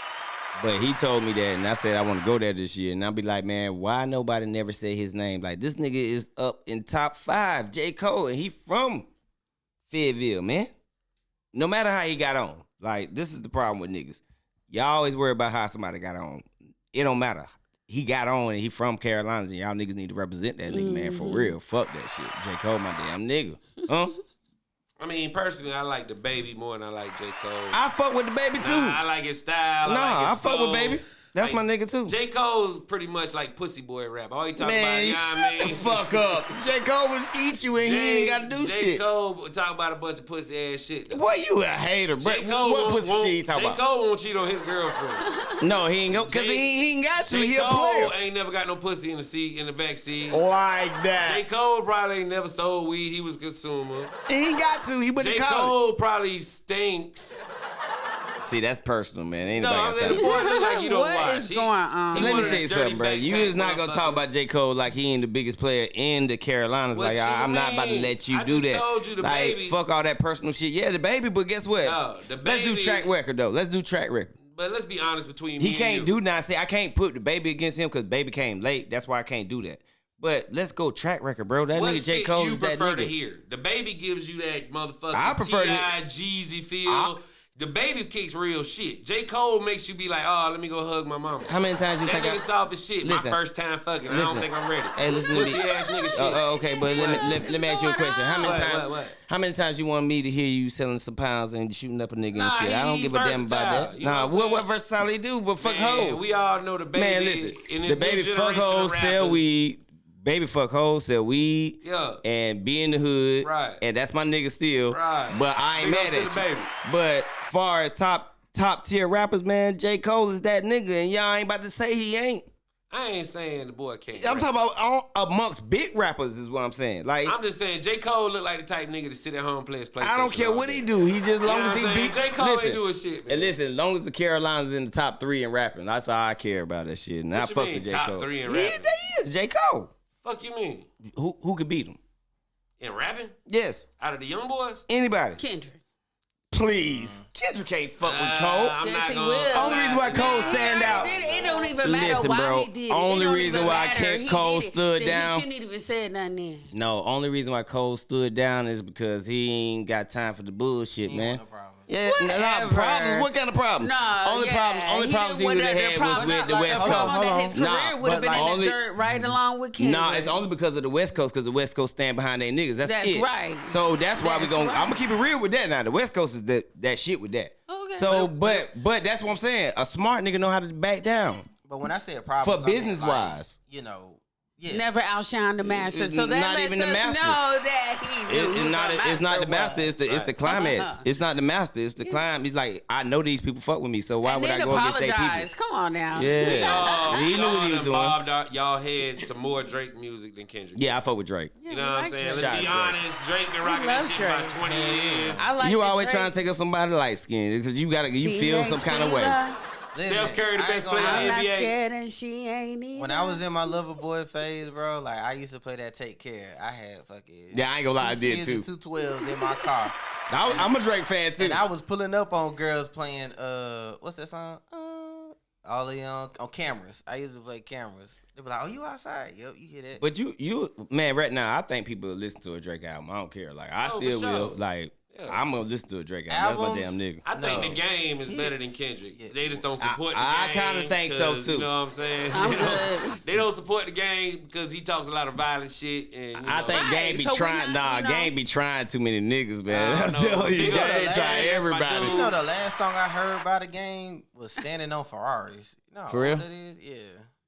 But he told me that, and I said I want to go there this year. And I'll be like, man, why nobody never say his name? Like, this nigga is up in top 5, J. Cole, and he from Fayetteville, man. No matter how he got on. Like, this is the problem with niggas. Y'all always worry about how somebody got on. It don't matter. He got on, and he from Carolinas, and y'all niggas need to represent that nigga, man, for real. Fuck that shit. J. Cole, my damn nigga. Huh? I mean, personally, I like the Baby more than I like J. Cole. I fuck with the baby, too. I like his style. I like his fuck with flow. baby. That's my nigga, too. J. Cole's pretty much like pussy boy rap. All he talk Man, about, you know shut what I mean? the fuck up. J. Cole would eat you and he ain't got to do J. shit. Cole talk about a bunch of pussy ass shit. Though. Boy, you a hater, bro. J. Cole What won't- pussy shit he won't- talking J. about? Cole won't cheat on his girlfriend. No, he ain't go, because J- he ain't got to. J. He a Cole player. ain't never got no pussy in the back seat. Like J. that. Cole probably ain't never sold weed. He was a consumer. He ain't got to. He went J. to college. Cole probably stinks. See, that's personal, man. Ain't No, I'm nobody saying the got boy look like you don't What watch. is going on? he Let one me of tell you the dirty something, bro. You backpack is not gonna talk motherfuckers. about J. Cole like he ain't the biggest player in the Carolinas. What Like you I'm not about to mean? let you I do just that. told you the like baby- fuck all that personal shit. Yeah, the baby, but guess what? No, the Let's do baby- track record though. Let's do track record. But let's be honest between He me can't and you. do nothing. See, I can't put the baby against him because baby came late. That's why I can't do that. But let's go track record, bro. That What nigga J. shit Cole you is that prefer to nigga. hear? The baby gives you that motherfucking I prefer to- T.I. Jeezy feel. The baby kicks real shit. J. Cole makes you be like, oh, let me go hug my mama. How many times you That think nigga soft as shit. Listen. My first time fucking. I don't Listen. think I'm ready. Hey, listen to me. Pussy ass nigga shit. Okay, but let me ask you a question. How many What, times? what? How many times you want me to hear you selling some pounds and shooting up a nigga Nah, and shit? I don't he's give a damn about versatile. that. You know Nah, what I'm what saying? versatility do? But fuck Man, hoes. we all know the baby. Man, listen. in The this baby new fuck generation of hoes, sell rappers. weed. Baby fuck hoes, sell weed. Yeah. And be in the hood. Right. And that's my nigga still. Right. But I ain't Big mad ups to at the you. baby. But far as top tier rappers, man, J. Cole is that nigga, and y'all ain't about to say he ain't. I ain't saying the boy can't. I'm rap. talking about amongst big rappers is what I'm saying. Like I'm just saying, J. Cole look like the type nigga to sit at home and play his PlayStation. I don't care all what day. he do. He just long You know as he what I'm beat. saying? J. Cole listen, ain't doing shit, man. And listen, as long as the Carolinas in the top 3 in rapping, that's all I care about that shit. And I What you fuck mean, with J. top Cole. 3 in Yeah, rapping? they is J. Cole. Fuck you mean? Who could beat him? In rapping? Yes, Out of the young boys? anybody. Kendrick. Please, Kendrick can't fuck with Cole. I'm Yes, not he gonna- will. Only reason why Cole stand out. It don't even matter Listen, why bro, he did it. only It don't reason even why matter. Cole He did it. stood Then down- He shouldn't even said nothing then. No, only reason why Cole stood down is because he ain't got time for the bullshit, man. No problem. Yeah, not Whatever. problems. What kind of problem? No, only problems he would have had was with the West Hold on, Coast. hold on. His career Nah, would have but been in only- the dirt right along with Kendrick. Nah, it's only because of the West Coast, because the West Coast stand behind their niggas. That's That's it. right. So that's why That's I'm right. gonna keep it real with that now. The West Coast is that shit with that. Okay. So, but that's what I'm saying. A smart nigga know how to back down. But when I say a problem, For business wise. you know, never outshine the master. So that not lets even the us master. know that he knew It's not the master. It's the climax. It's not the master. It's the climb. He's like, I know these people fuck with me, so why would I go against their people? Come on now. Yeah, he knew what he was doing. Bobbed y'all heads to more Drake music than Kendrick. Yeah, I fuck with Drake. You know what I'm saying? Drake. Let's be honest. Drake been rocking that shit for about 20 years. I like You always trying to take up somebody light skin because you feel some kind of way. Listen, Steph Curry, the best player I'm in the not NBA. scared and she ain't either. When I was in my lover boy phase, bro, like I used to play that Take Care. I had fucking Yeah, I ain't gonna lie, I did too. 2 12s in my car. I'm a Drake fan too. And I was pulling up on girls playing what's that song? All the on cameras. I used to play cameras. They be like, "Oh, you outside? Yep, you hear that?" But you man, right now I think people listen to a Drake album. I don't care. Like I Oh, still for sure. will. Like Yeah. I'm gonna listen to a Drake album. Albums? That's my damn nigga. I think No. the game is better than Hits. Kendrick. Yeah. They just don't support the I game. kinda think so, 'cause, too. You know what I'm saying? I'm They don't- good. They don't support the game because he talks a lot of violent shit. And you I know, think Right, Game be so we trying. not, Game be trying too many niggas, man. I I'm don't know. telling you, Big up to Game the try last, everybody. my You know the last song I heard by the game was "Standing on Ferraris." No, For real? That is? Yeah.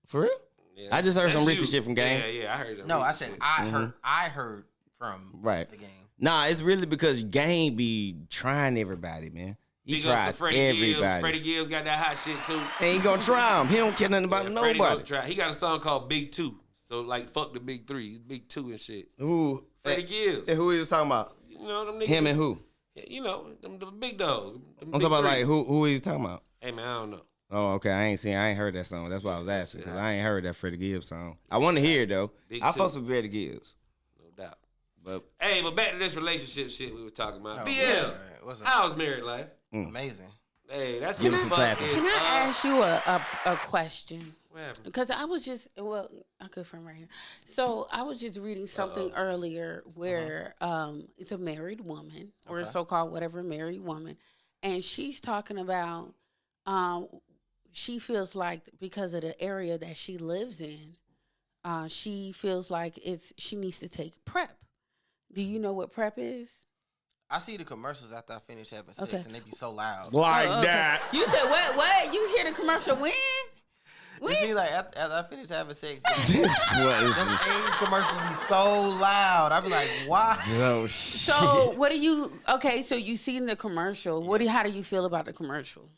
For real? Yeah, I just heard that's some recent you. shit from Game. Yeah, I heard that. No, I recent said shit. I heard from Right. the game. Nah, it's really because Game be trying everybody, man. He Big ups to tries Freddie Gibbs. everybody. Freddie Gibbs got that hot shit too. Ain't gonna try him. He don't care nothing about Freddie nobody. gonna try. He got a song called Big Two. So like fuck the Big Three, Big Two and shit. Who? Freddie Gibbs. And who he was talking about? You know them niggas. Him and who? You know them big dogs. I'm talking about like who he was talking about. Hey man, I don't know. Oh, okay. I ain't heard that song. That's why I was asking because I ain't heard that Freddie Gibbs song. I want to hear it though. Big I two. fucks with Freddie Gibbs, No doubt. but Hey, but back to this relationship shit we was talking about. Oh, BL, right. What's up? how's married life? Amazing. Hey, that's Give what us some fuck clapping. is Can I up. ask you a question? What happened? Because I was just I could from right here. So I was just reading something earlier where it's a married woman or a so-called whatever married woman, and she's talking about she feels like because of the area that she lives in, she feels like she needs to take PrEP. Do you know what PrEP is? I see the commercials after I finish having sex, Okay. and they be so loud. like Oh, okay. that. You said what? What? You hear the commercial when? You see, like after I finish having sex, What is them this? AIDS commercials be so loud. I be like, why? Oh shit. So what do you? Okay, so you seen the commercial. How do you feel about the commercial?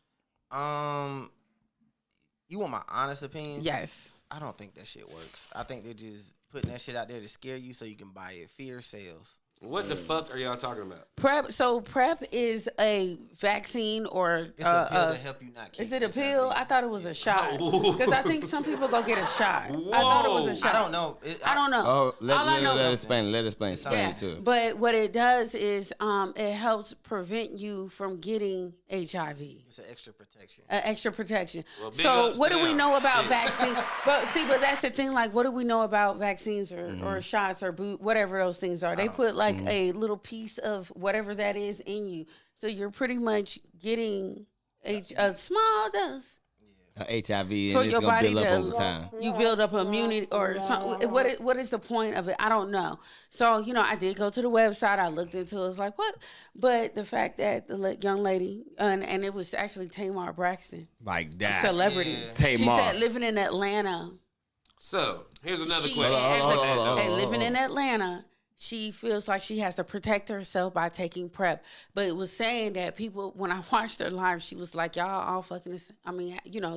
You want my honest opinion? Yes. I don't think that shit works. I think they're just putting that shit out there to scare you so you can buy it. Fear sells. What the fuck are y'all talking about? PrEP. So PrEP is a vaccine or It's a pill to help you not catch is it a HIV. pill? I thought it was a shot because I think some people go get a shot. I thought it was a Whoa. shot. I don't know. I don't know. Oh, let All I know. it explain. Let it explain. Yeah, Explain it to. but what it does is it helps prevent you from getting HIV. It's an extra protection. Extra protection. Well, big So ups what to do we them. know about Shit. vaccines? But that's the thing. Like, what do we know about vaccines or shots or whatever those things are? They put like a little piece of whatever that is in you, so you're pretty much getting a small dose. HIV For and your it's gonna body build up to- over time. You build up immunity or something. What is the point of it? I don't know. So, I did go to the website. I looked into it. I was like, what? But the fact that the young lady, and it was actually Tamar Braxton, Like that. celebrity. Yeah. She Tamar. said living in Atlanta. So here's another She, question. as a- living in Atlanta, she feels like she has to protect herself by taking PrEP. But it was saying that people, when I watched her live, she was like, y'all all fucking,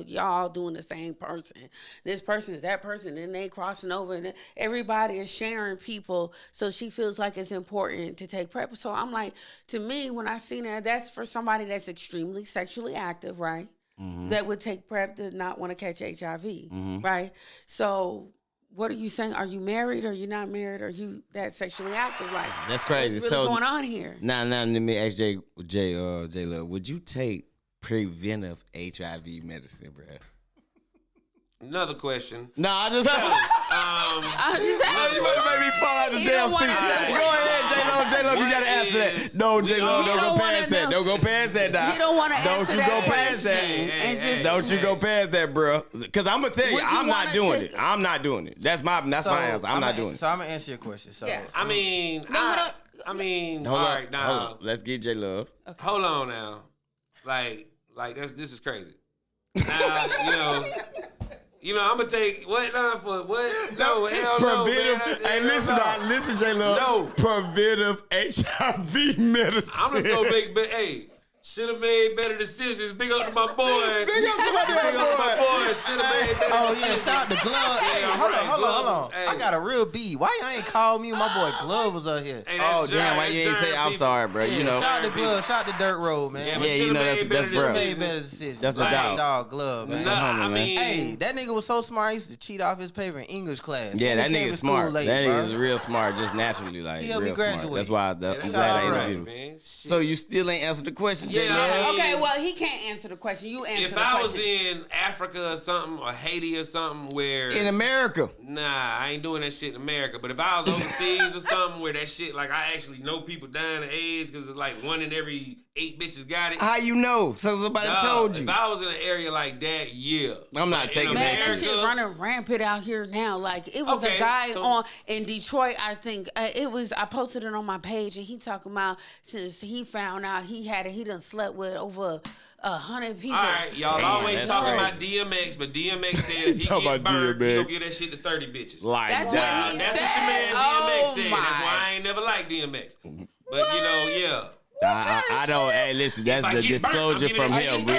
y'all all doing the same person. This person is that person, and they crossing over, and everybody is sharing people. So she feels like it's important to take PrEP. So I'm like, to me, when I see that, that's for somebody that's extremely sexually active, right? That would take PrEP to not want to catch HIV, right? So what are you saying? Are you married? Are you not married? Are you that sexually active? Like, That's crazy. what's really So going on here? now let me ask J Love, would you take preventive HIV medicine, bro? Another question. No, I just I just you about to make me fall out the He damn don't wanna seat. do Go ahead, J Lo, you What gotta answer is- that. No, J Lo, He don't don't go wanna past that. do- Don't go past that, Doc. He don't want to Don't answer you that go past that. question. And just, Don't you go past that, bro? Because I'm gonna tell you, Would you I'm not wanna doing take- it. I'm not doing it. That's my answer. I'm not doing it. So I'm gonna answer your question. So Yeah. I mean, No, hold up. Hold all on, right, now, hold on. Let's get J Love. hold on now. Like this is crazy. Now, You know, I'm gonna take what line for what? No, hell Preventive. no, man. Hey, listen, J Love. No. Preventive HIV medicine. I'm just gonna make, but hey, should have made better decisions. Big up to my boy. Big up to my damn boy. Should have made better Oh decisions. yeah, shout out to Glove. Hey, Yeah, hold right, on, hold Glove. on. Hey. I got a real beat. Why y'all ain't called me when my boy Glove was up here? Hey, that's Oh damn! Why giant, you ain't say? giant I'm people. sorry, bro. Yeah, You know. shout out to Glove, shout out to Dirt Road, man. Yeah, but Yeah, you shoulda know, made that's better bro. Made decisions. better decisions. That's my Like, dog. dog Glove, man. That's my Nah, homie, I man. mean, Hey, that nigga was so smart. He used to cheat off his paper in English class. Yeah, And that he came nigga to smart. school late, That bro. nigga is real smart, just naturally, like He helped me real smart. graduate. That's why I'm that's glad I all right, interviewed him. man. Shit. So you still ain't answered the question, J Yeah, Love? Okay, well, he can't answer the question. You answer If the I question. was in Africa or something, or Haiti or something, where In America. nah, I ain't doing that shit in America. But if I was overseas or something where that shit, like I actually know people dying of AIDS because it's like 1 in every 8 bitches got it. How you know? So somebody Dog, told you. If I was in an area like that, yeah. I'm not But taking in that Man, that shit. shit running rampant out here now. Like it was Okay, a guy so- in Detroit. I think it was. I posted it on my page, and he talking about since he found out he done slept with over 100 people. All right, y'all Damn, always that's talking crazy. about DMX, but DMX says he Talking get about burned, he DMX. gonna get that shit to 30 bitches. Like That's that. what he That's said. what your man DMX Oh, said. my. That's why I ain't never liked DMX. But you know, yeah. I don't. Hey, listen. That's I the get burnt, I'm disclosure getting from that him. shit. We Are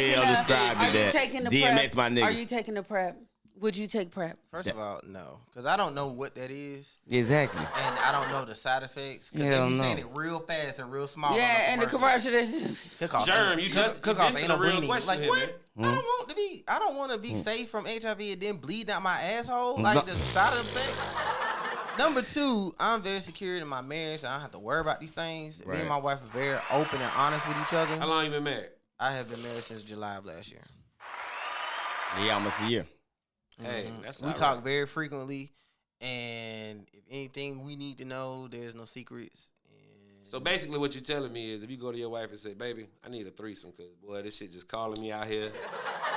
you don't describe Are to you that. taking the DMX, prep? my nigga. Are you taking the prep? Would you take prep? First of all, no, because I don't know what that is, Exactly. and I don't know the side effects. Because Hell they be no. saying it real fast and real small. Yeah, and the commercial. Cook-off. Germ, you Cook-off dissing ain't no a real bleeding. question Like here, what? man. I don't want to be. I don't want to be safe from HIV and then bleed out my asshole. Like the side effects. Number 2, I'm very secure in my marriage. I don't have to worry about these things. Me Right. and my wife are very open and honest with each other. How long you been married? I have been married since July of last year. Yeah, almost a year. Hey, that's We all talk right. very frequently, and if anything we need to know, there's no secrets. And So basically, what you're telling me is, if you go to your wife and say, "Baby, I need a threesome," because boy, this shit just calling me out here,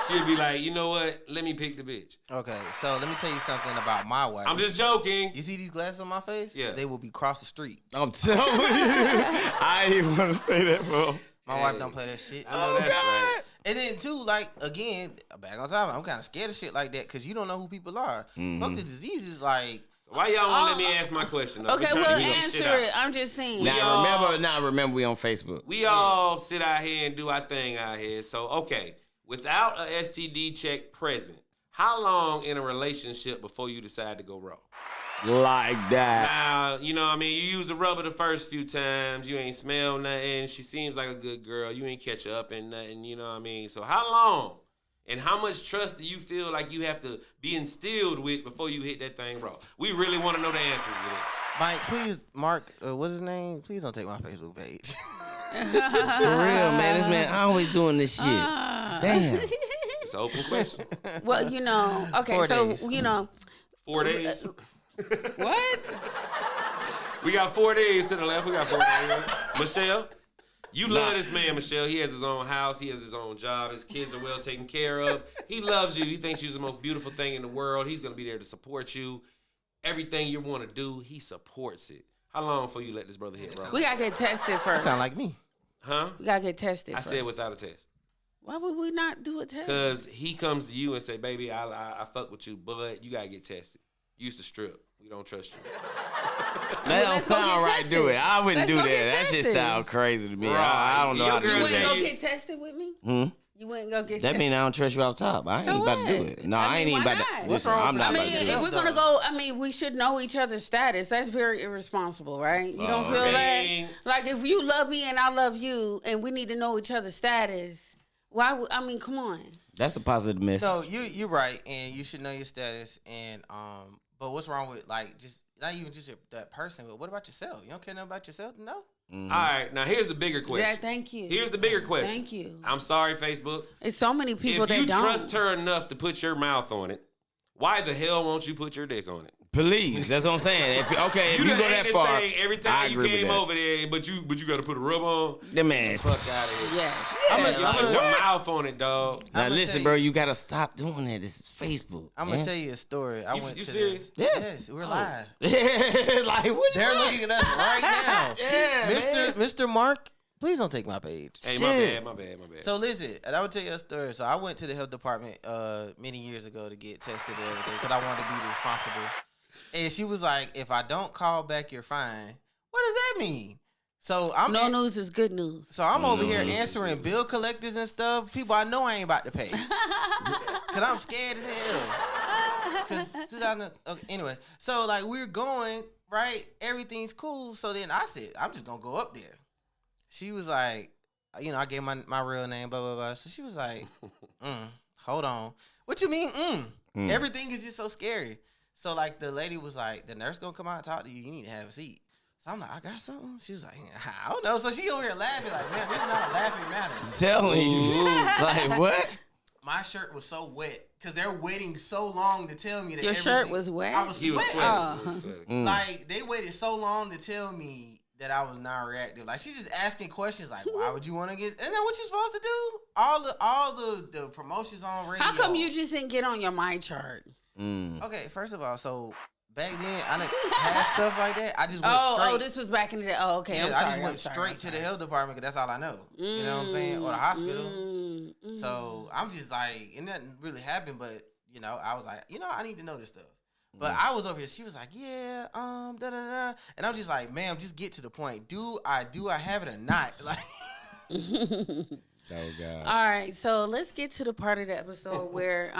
she'll be like, "You know what? Let me pick the bitch." okay, so let me tell you something about my wife. I'm just joking. You see these glasses on my face? Yeah. They will be across the street. I'm telling you. I ain't even want to say that, bro. My wife don't play that shit. I know that's right. And then too, like again, back on top, I'm kind of scared of shit like that because you don't know who people are. Fuck the diseases, like Why y'all won't let me ask my question? Though? Okay, We trying to well, get this shit answer out. it. I'm just saying. Now remember we on Facebook. We all sit out here and do our thing out here. So, okay, without a STD check present, how long in a relationship before you decide to go raw? Like that. Now, you know what I mean? You use the rubber the first few times. You ain't smell nothing. She seems like a good girl. You ain't catch her up in nothing. You know what I mean? So how long and how much trust do you feel like you have to be instilled with before you hit that thing raw? We really want to know the answers to this. Mike, please, Mark, what's his name? Please don't take my Facebook page. For real, man. This man always doing this shit. Damn. It's an open question. Well, you know. Okay, 4 so days. you know 4 days. what? We got 4 days to the left. We got 4 days. Michelle, you love this man, Michelle. He has his own house. He has his own job. His kids are well taken care of. He loves you. He thinks you're the most beautiful thing in the world. He's going to be there to support you. Everything you want to do, he supports it. How long before you let this brother hit, bro? We gotta get tested first. Sound like me. Huh? We gotta get tested. I first. said without a test. Why would we not do a test? Because he comes to you and say, baby, I fuck with you, but you got to get tested. You used to strip. We don't trust you. That don't let's go sound get right. tested. Do it. I wouldn't Let's do go that. get That shit tested. sound crazy to me. Right. I don't know Your how to girl You do wouldn't tell go that. get tested with me? Hmm? You wouldn't go get That tested? mean I don't trust you off top. I ain't So about to do what? it. No, I I ain't mean, even why about to. not? Listen, wrong I'm with not I about mean, to do if that. we're gonna go, I mean, we should know each other's status. That's very irresponsible, right? You don't feel Okay. that? Like, if you love me and I love you, and we need to know each other's status, why would, I mean, come on. That's a positive message. No, you're right, and you should know your status. And but what's wrong with like just not even just that person, but what about yourself? You don't care nothing about yourself? No. All right, now here's the bigger question. Yeah, thank you. Here's the bigger question. Thank you. I'm sorry, Facebook. It's so many people If that you don't. trust her enough to put your mouth on it, why the hell won't you put your dick on it? Please, that's what I'm saying. If you done go ate that this far, thing every I time you agree with came that. over there, but you got to put a rub on. The man. Fuck out of here. Yes. You put your mouth on it, dog. Now I'ma listen, tell bro, you- you gotta stop doing that. This is Facebook. I'm gonna tell you a story. I went You to serious? Yes, we're live. like what? They're looking at us right now. Yeah, Mr. Mark Please don't take my page. Hey, Shit. my bad. So listen, and I would tell you a story. So I went to the health department many years ago to get tested and everything because I wanted to be responsible. And she was like, "If I don't call back, you're fine." What does that mean? So I'm no news is good news. So I'm over here answering bill collectors and stuff. People I know I ain't about to pay because I'm scared as hell. Cause 2000. Okay, anyway, so like we're going right, everything's cool. So then I said, I'm just gonna go up there. She was like, you know, I gave my real name, blah blah blah. So she was like, hold on, what you mean? Everything is just so scary. So like the lady was like, the nurse gonna come out and talk to you. You need to have a seat. So I'm like, I got something. She was like, I don't know. So she over here laughing like, man, this is not a laughing matter. I'm telling you, like what? My shirt was so wet because they're waiting so long to tell me that Your shirt was wet? I was sweating. Oh. He was sweating. Like they waited so long to tell me that I was non-reactive. Like she's just asking questions like, why would you want to get? Isn't that what you're supposed to do? All the promotions on radio. How come you just didn't get on your My Chart? Okay, first of all, so back then I didn't have stuff like that. I just went straight. Oh, this was back in the day. Oh, okay. Yeah, I'm sorry. I just went straight to the health department because that's all I know. You know what I'm saying? Or the hospital. So I'm just like, and nothing really happened, but you know, I was like, you know, I need to know this stuff. But I was over here. She was like, yeah, da da da, and I'm just like, ma'am, just get to the point. Do I have it or not? Like, Oh God. All right, so let's get to the part of the episode where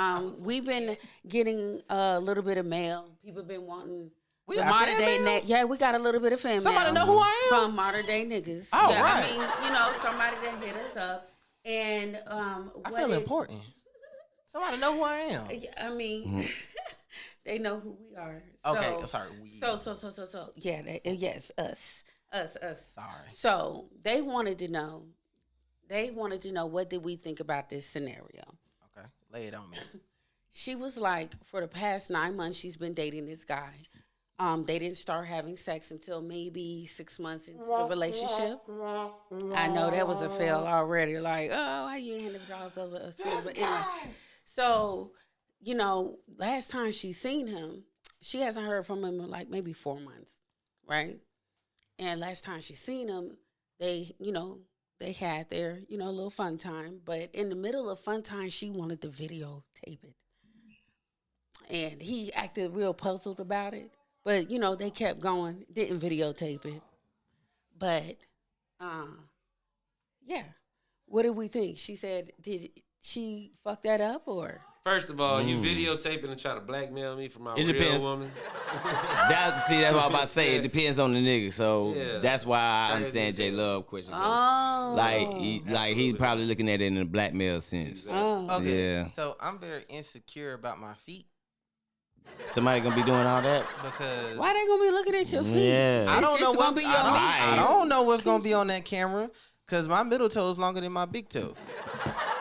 we've been getting a little bit of mail. People been wanting We the got modern fan day. mail? Yeah, we got a little bit of fan Somebody mail know who I am? from modern day niggas. Oh, yeah, right. I mean, you know, somebody that hit us up, and I feel important. Somebody know who I am. I mean, they know who we are. Okay, So, I'm sorry. So, yeah, yes, us. Sorry. So they wanted to know. What did we think about this scenario? Okay, lay it on me. She was like, for the past 9 months, she's been dating this guy. They didn't start having sex until maybe 6 months into the relationship. I know that was a fail already. Like, oh, how you hand the draws over us? But anyway, so, you know, last time she seen him, she hasn't heard from him in like maybe 4 months, right? And last time she seen him, they had their, little fun time. But in the middle of fun time, she wanted to videotape it. And he acted real puzzled about it. But, they kept going, didn't videotape it. But, yeah. What did we think? She said, did she fuck that up or? First of all, you videotaping and try to blackmail me for my It real depends. woman. That's what I'm about to say. It depends on the nigga. So Yeah. that's why I understand Crazy. J Love question. Oh. Like he probably looking at it in a blackmail sense. Oh. Okay, Yeah. so I'm very insecure about my feet Somebody gonna be doing all that? because Why they gonna be looking at your feet? Yeah. I don't It's know just what's gonna be your I meat. don't know what's gonna be on that camera because my middle toe is longer than my big toe.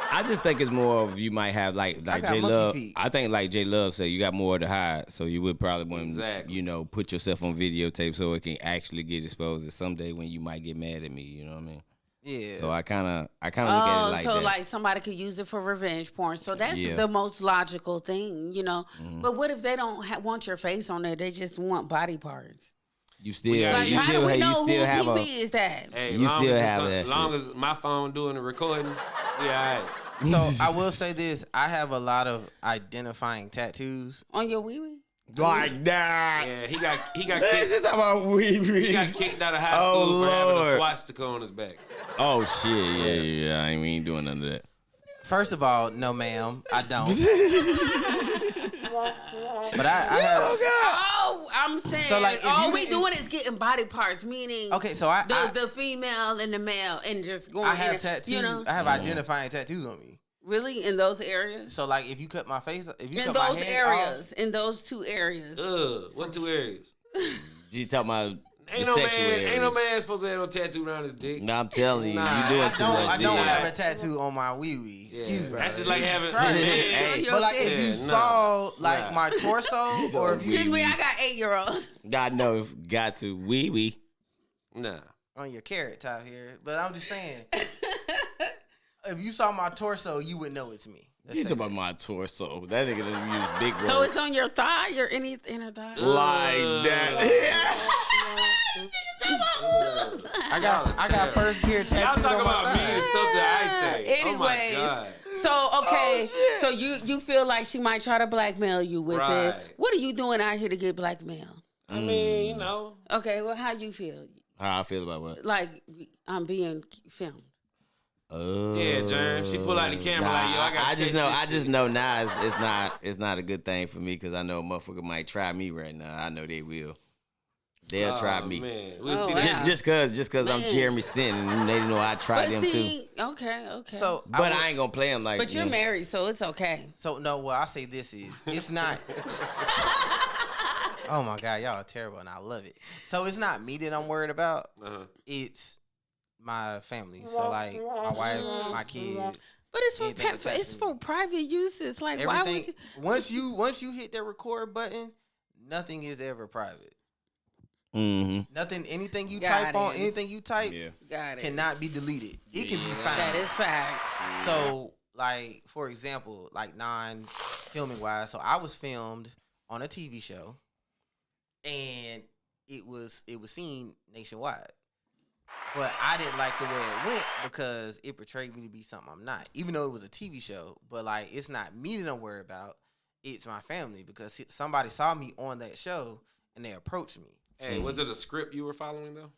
I just think it's more of you might have like got J monkey Love. feet. I think like J Love said, you got more to hide, so you would probably want Exactly. put yourself on videotape so it can actually get exposed. And someday when you might get mad at me, you know what I mean? Yeah. So I kind of look at it like so that. like somebody could use it for revenge porn. So that's Yeah. the most logical thing, But what if they don't want your face on there? They just want body parts. you still, Like, you how still, do we you know still who have PP is that? Hey, You long still as have it's that long shit. as my phone doing the recording, yeah, all right. So I will say this: I have a lot of identifying tattoos. On your wee wee? like that. Yeah, he got This kicked. is about we. He got kicked out of high Oh, school for having a Lord. swastika on his back. Oh shit! Yeah. I ain't doing none of that. First of all, no, ma'am, I don't. But I have. Oh, I'm saying So, like, if all you we didn't- doing is getting body parts, meaning Okay, so I the female and the male, and just going. I have in, tattoos. I have identifying tattoos on me. really in those areas. So like, if you cut my face, if you In cut my those head areas, in those two areas. What two areas? You talking about Ain't the no sexual man, areas. ain't no man supposed to have no tattaoo around his dick. No, I'm telling you, Nah, you doing I too don't. much. I don't dick. have a tattoo on my wee wee. Yeah. Excuse me. That's just like Jesus having. Christ. Hey, But like, if you Yeah, saw like Nah. my torso, or if you Excuse me, I got 8-year-olds. God know, got to wee wee. Nah. on your carrot top here, but I'm just saying, if you saw my torso, you would know it's me. Let's You say talking about that. my torso? That nigga done use big words. So it's on your thigh, your inner thigh. like that. I got first gear tattooed. Y'all talk on my about me thigh. and stuff that I say. Anyways, Oh my God. so okay, so you feel like she might try to blackmail you with Right. it. What are you doing out here to get blackmailed? I mean, you know. Okay, well, how you feel? How I feel about what? Like I'm being filmed. Yeah, Jerm. She pull out the camera like, yo, I got. I just know now it's not a good thing for me because I know a motherfucker might try me right now. I know they will. They'll try me. Man. We'll Oh, see wow. that. Just cause I'm Man. Jeremy Sin and they know I try But them see, too. okay. So, But I ain't gonna play them like. But you're married, so it's okay. So no, what I say this is, it's not. Oh my God, y'all are terrible, and I love it. So it's not me that I'm worried about. It's my family. So like my wife, my kids. But it's Anything attached it's to for private uses. Like, why would Everything. you? Once you hit that record button, nothing is ever private. Mm-hmm. Nothing. Anything you Got type it. on, anything you type, Got it. cannot be deleted. It can be found. That is facts. So, like, for example, like non-filming wise, so I was filmed on a TV show, and it was seen nationwide. But I didn't like the way it went because it portrayed me to be something I'm not. Even though it was a TV show, but like it's not me that I'm worried about. It's my family because somebody saw me on that show and they approached me. Hey, was it a script you were following though?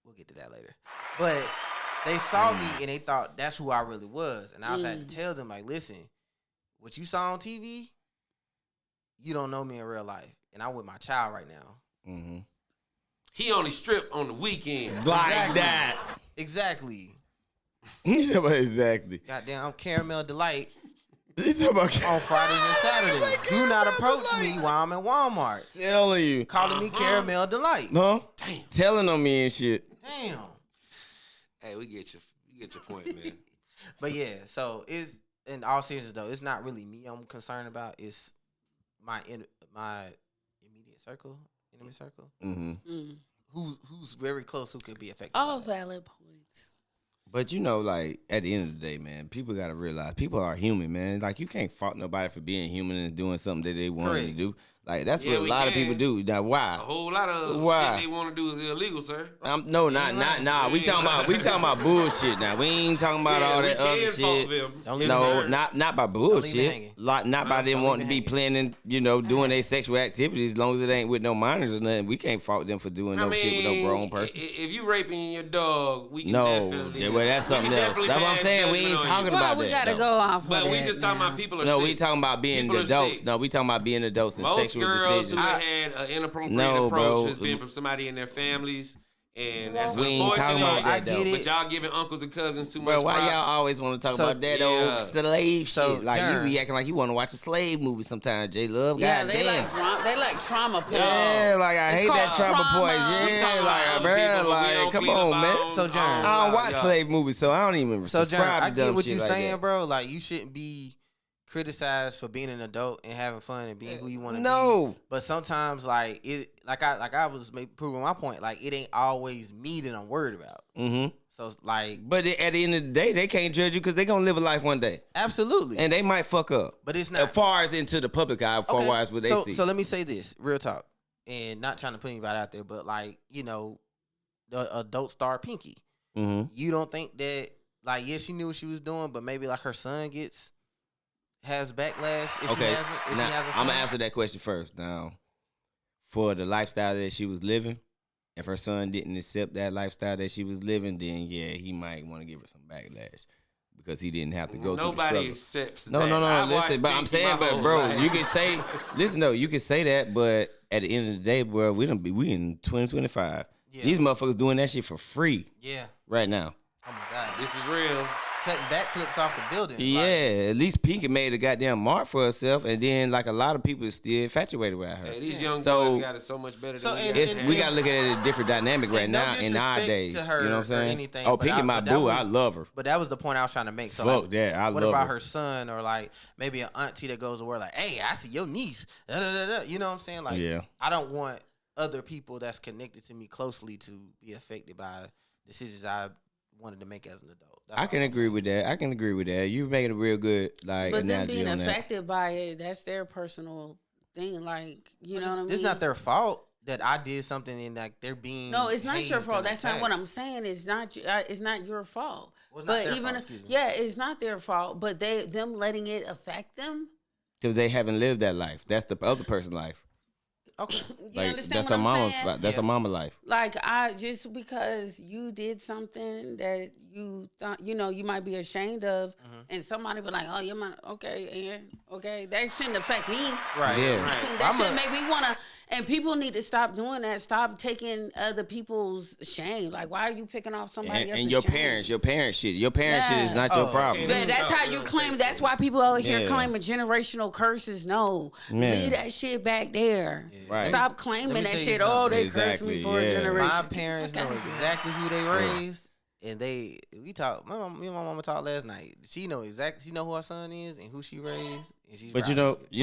We'll get to that later. But they saw me and they thought that's who I really was. And I was had to tell them, like, listen, what you saw on TV, you don't know me in real life. And I'm with my child right now. Mm-hmm. He only stripped on the weekend. Like Exactly. that. Exactly. Exactly. Goddamn, I'm Caramel Delight He's talking about on Fridays and Saturdays. Do not approach me while I'm at Walmart. telling you. Calling me Caramel Delight. Huh? Damn. Telling on me and shit. Damn. Hey, we get your point, man. But yeah, so it's in all seriousness though, it's not really me I'm concerned about. It's my immediate circle, intimate circle, who's very close, who could be affected. All by that. valid points. But you know, like at the end of the day, man, people gotta realize people are human, man. Like you can't fault nobody for being human and doing something that they want to Correct. do. Like that's Yeah, what a we lot of can. people do. Now why? A whole lot of Why? shit they want to do is illegal, sir. No, nah. We talking about bullshit now. We ain't talking about all that other fault shit. them. Don't leave No, it not by leave me bullshit. hanging. Not by them Don't wanting to leave be me planning, doing their sexual activities. As long as it ain't with no minors or nothing, we can't fault them for doing no shit with no grown person. If you raping your dog, we can No, definitely. well, that's something we can else. definitely That's what I'm pass saying. We ain't judgment on talking you. Well, about we that. gotta though. go off. But of we that just talking now. about people are No, sick. we talking about being People are adults. sick. No, we talking about being adults and Most sexual girls who decisions. have had an inappropriate No, approach bro. has been from somebody in their families, and that's We ain't talking unfortunate. about that, I get though. it. But y'all giving uncles and cousins too much Bro, why props. y'all always want to talk So, about that yeah. old slave So, shit? Like Jern. you be acting like you want to watch a slave movie sometimes, J Love. Yeah, God they damn. they like trauma porn. Yeah, like I It's hate that called trauma trauma. point. We Yeah, talking about like other bro, people, but we like don't come clean on, up man. our own- So, Jern, I don't watch y'all. slave movies, so I don't even So, Jaron, subscribe I to get dumb what shit you're like saying, that. bro. Like, you shouldn't be criticized for being an adult and having fun and being who you want to be. No. But sometimes, like I was proving my point. Like, it ain't always me that I'm worried about. Mm-hmm. So, it's like, But at the end of the day, they can't judge you because they gonna live a life one day, absolutely. and they might fuck up. But it's As not. far as into the public eye, as far as what they see. So let me say this, real talk, and not trying to put anybody out there, but like, the adult star Pinky. Mm-hmm. You don't think that, like, yeah, she knew what she was doing, but maybe like her son has backlash if Okay, she hasn't. If now, she has a son? I'm gonna answer that question first. Now, for the lifestyle that she was living, if her son didn't accept that lifestyle that she was living, then yeah, he might want to give her some backlash because he didn't have to go through the Nobody struggle. accepts No, that. no, I no. Listen, watched but I'm Pinky saying, my but whole bro, life. you can say, listen though, you can say that, but at the end of the day, bro, we in 2025. Yeah. These motherfuckers doing that shit for free Yeah. right now. Oh my God. This is real. Cutting backflips off the building. Yeah, at least Pinky made a goddamn mark for herself, and then like a lot of people is still infatuated with her. Hey, these young So- boys got it so much better So, than and- we It's, got. we gotta look at it as a different dynamic right And no now in our disrespect days. to her You know what I'm or saying? anything, Oh, but Pinky, my but that boo, I was- love her. But that was the point I was trying to make. So Fuck like, that, I what love about her. her son or like maybe an auntie that goes to where like, hey, I see your niece. Da, da, da, da. You know what I'm saying? Like, Yeah. I don't want other people that's connected to me closely to be affected by decisions I wanted to make as an adult. That's I all can I'm agree saying. with that. I can agree with that. You're making a real good like But them analogy being on that. affected by it, that's their personal thing. Like, you know what I mean? It's not their fault. that I did something and like they're being No, it's not your hazed fault. and That's not attacked. what I'm saying. It's not your fault. Well, it's not but their even fault, excuse me. yeah, it's not their fault. But them letting it affect them. Because they haven't lived that life. That's the other person's life. Okay. You understand that's what a I'm mama's saying? life. That's a mama life. Like just because you did something that you thought you might be ashamed of, and somebody be like, "Oh, you might okay, that shouldn't affect me." Right. Yeah. Right. That should make me wanna. And people need to stop doing that. Stop taking other people's shame. Like, why are you picking off somebody else's And your shame? parents shit. Your parents shit is not your problem. But that's how you claim. That's why people over here Yeah. claiming generational curses. No, Yeah. leave that shit back there. Right. Stop Let claiming me that tell you shit. something. Oh, they cursed Exactly, me for a yeah. generation. My Get the parents fuck know outta here. exactly who they raised, and we talked. Me and my mama talked last night. She know who our son is and who she raised, and she's. But you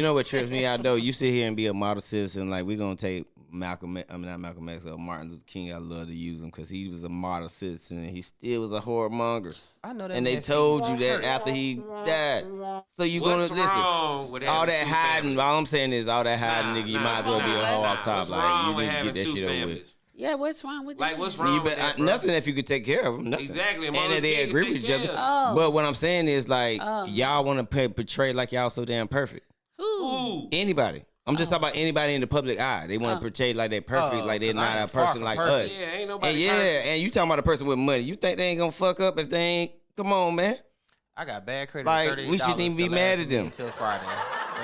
know what trips me out though? You sit here and be a model citizen, like we're gonna take not Malcolm X, Martin Luther King. I love to use him because he was a model citizen and he still was a whoremonger. I know that. And they man told you feels that hurt. after he died. So you What's gonna listen? wrong with All having that two hiding. families? All I'm saying is all that hiding, nigga. You might as well be a hoe off top. What's Like wrong you with need to having get that two shit over with. families? Yeah, what's wrong with Like, that? what's wrong with that, bro? Nothing if you could take care of them. Nothing. Exactly. And Martin then they Luther King agree take with each care other. of Oh. But what I'm saying is like y'all want to portray like y'all so damn perfect. Who? Ooh. Anybody. I'm just talking about anybody in the public eye. They want to portray like they're perfect, like they're 'cause I not ain't a far person from like perfect. us. Yeah, ain't And nobody perfect. and you talking about a person with money. You think they ain't gonna fuck up if they ain't? Come on, man. I got bad credit. Like, $38 we shouldn't even be to mad last at me them. until Friday.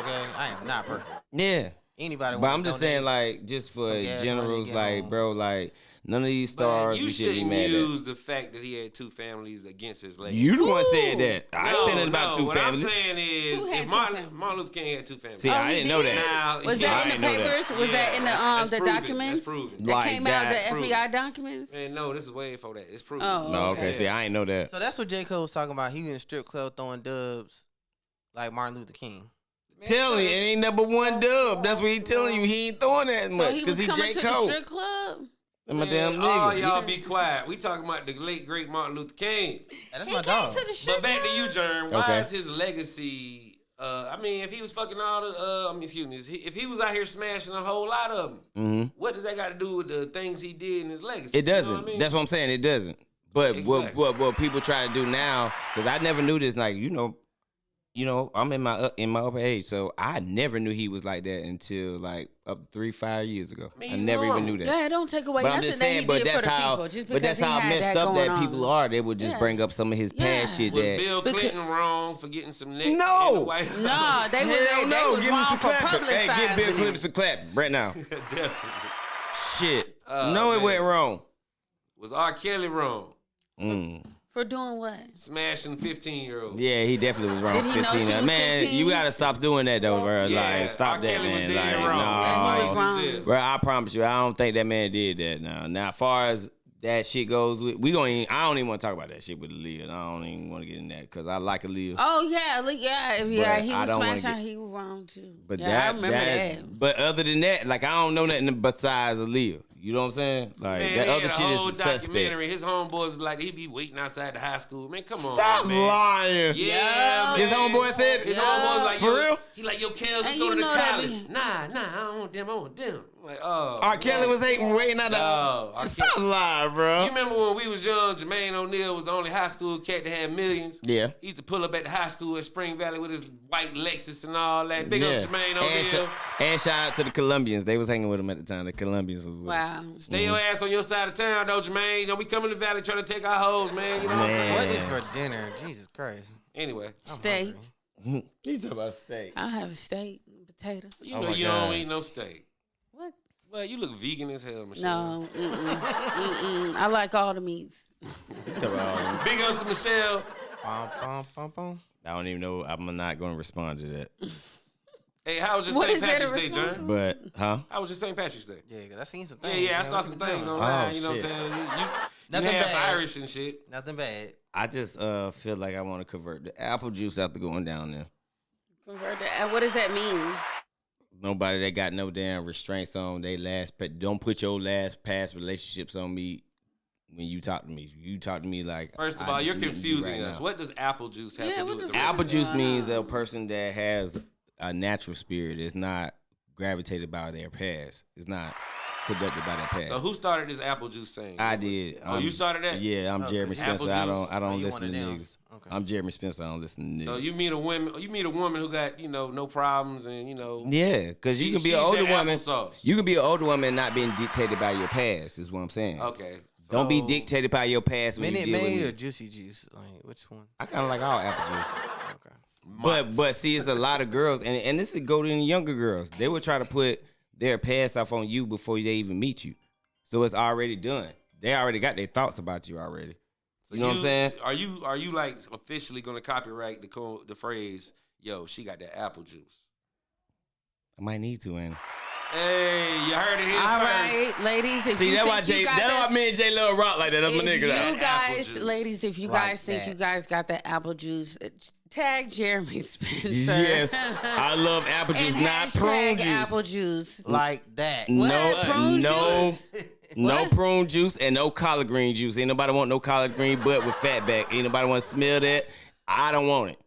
Okay, I am not perfect. Yeah. Anybody? But wanna I'm just donate saying, like, just for some gas money, generals, get like, home. bro, like, none of these But stars you we should be shouldn't mad at. use the fact that he had two families against his legacy. You the one said that. I ain't saying nothing about two what families. I'm saying is, Who had if two Martin families? Luther King had two families. See, I he didn't know did? that. Now, Was yeah, that I in didn't the know that. papers? Was that in that's the proven. documents? That's proven. That Like came that. out, the That's proven. FBI documents? Man, no, this is way before that. It's proven. Oh, No, okay. okay. See, I ain't know that. So that's what J. Cole was talking about. He was in a strip club throwing dubs like Martin Luther King. Telling you, it ain't number one dub. That's what he telling you. He ain't throwing that So much he because was he coming J. to the Cole. strip club? I'm a damn All nigga. y'all be quiet. We talking about the late great Martin Luther King. That's He my came dog. to the strip But back to club? you, Jerm. Why Okay. is his legacy? I mean, if he was fucking all the, excuse me, if he was out here smashing a whole lot of them, what does that got to do with the things he did in his legacy? It You know doesn't. what I mean? That's what I'm saying. It doesn't. But Exactly. what people try to do now, because I never knew this. Like you know, I'm in my upper age, so I never knew he was like that until like up 3-5 years ago. I mean, I he's never normal. even knew that. Yeah, don't take away But I'm nothing just that saying, he but did for that's the how, people. Just but because that's he how had messed that up going that on. people are. They would just Yeah. bring up some of his past Yeah. shit. Was that Bill Because- Clinton wrong for getting some neck? No. in the White House? Nah, they was, Hell they no, was give him wrong some for clapping. Hey, give Bill publicizing Clinton it. some clap right now. Definitely. Shit. Oh, No, it man. went wrong. Was R. Kelly wrong? For doing what? Smashing 15-year-olds. Yeah, he definitely was wrong. Did he know 15. she was Man, 15? you gotta stop doing that though, bro. Yeah, Like, stop R. that, Kelly was man. dead Like, wrong. Yeah, he was no. wrong. Bro, I promise you, I don't think that man did that. Now, as far as that shit goes, we gonna. I don't even want to talk about that shit with Aaliyah. I don't even want to get in that because I like Aaliyah. Oh yeah, yeah. He I was don't wanna smashing. get- He was wrong too. But yeah, I remember that. But other than that, like I don't know nothing besides Aaliyah. You know what I'm saying? Like Man, that they other had a shit whole is suspect. documentary. His homeboys like he be waiting outside the high school. Man, come on, Stop man. lying. Yeah, His man. homeboy said His Yeah. homeboys like, For yo, real? He like, yo, Kels, let's And go you to the know that college. be- Nah, I don't want them. I want them. I'm like, oh. R. Kelly was hating, waiting out No, the. R. Stop Kelly- lying, bro. You remember when we was young, Jermaine O'Neal was the only high school cat that had millions? Yeah. He used to pull up at the high school at Spring Valley with his white Lexus and all that. Big ups Jermaine O'Neal. And shout out to the Colombians. They was hanging with him at the time. The Colombians was with him. Wow. Stay your ass on your side of town, though, Jermaine. Don't be coming to the Valley trying to take our hoes, man. You know what I'm saying? Man. What is for dinner? Jesus Christ. Anyway, I'm Steak. hungry. He's talking about steak. I have a steak, and potato. you Oh know my you God. don't eat no steak. What? Well, you look vegan as hell, Michelle. No. I like all the meats. Big ups to Michelle. Bum, bum, bum, bum. I don't even know. I'm not going to respond to that. Hey, how was your What St. is that a Patrick's Day, response? John? But, huh? How was your St. Patrick's Day? Yeah, 'cause I seen some Yeah, things. yeah, I man. saw What some you things doing? online. Oh, You know what I'm shit. saying? You Nothing half bad. Irish and shit. Nothing bad. I just feel like I want to convert the apple juice after going down there. Convert to, what does that mean? Nobody that got no damn restraints on they last. But don't put your last past relationships on me when you talk to me. You talk to me like. First of I all, just you're meet you confusing right us. now. What does apple juice have Yeah, to do what with the the fuck? Apple rest? juice Wow. means a person that has a natural spirit. It's not gravitated by their past. It's not conducted by that past. So who started this apple juice thing? I did. Oh, you started that? Yeah, I'm Jeremy Spencer. I don't you listen one to of them. niggas. Okay. I'm Jeremy Spencer. I don't listen to niggas. So you meet a woman who got no problems and Yeah, because you can be she's an older that woman. applesauce. You can be an older woman and not being dictated by your past. Is what I'm saying. Okay. Don't be dictated by your past when Minute you deal Maid or with me. Juicy Juice? Like which one? I kind of like all apple juice. Okay. But see, it's a lot of girls, and this is go to the younger girls. They would try to put their past off on you before they even meet you. So it's already done. They already got their thoughts about you already. So you know what I'm saying? Are you like officially gonna copyright the phrase, yo, she got that apple juice? I might need to, and Hey, you heard it here All first. right, ladies. If see you that's why think you got that's that, why me and Jay love rock like that. That's my if nigga. you Now. guys, juice. ladies, if you Like guys think that. you guys got that apple juice, tag Jeremy Spencer. Yes, I love apple juice, and not prune hashtag juice. apple juice. Like that. What? Prune juice? No What? prune juice and no collard green juice. Ain't nobody want no collard green butt with fat back. Ain't nobody want to smell that. I don't want it.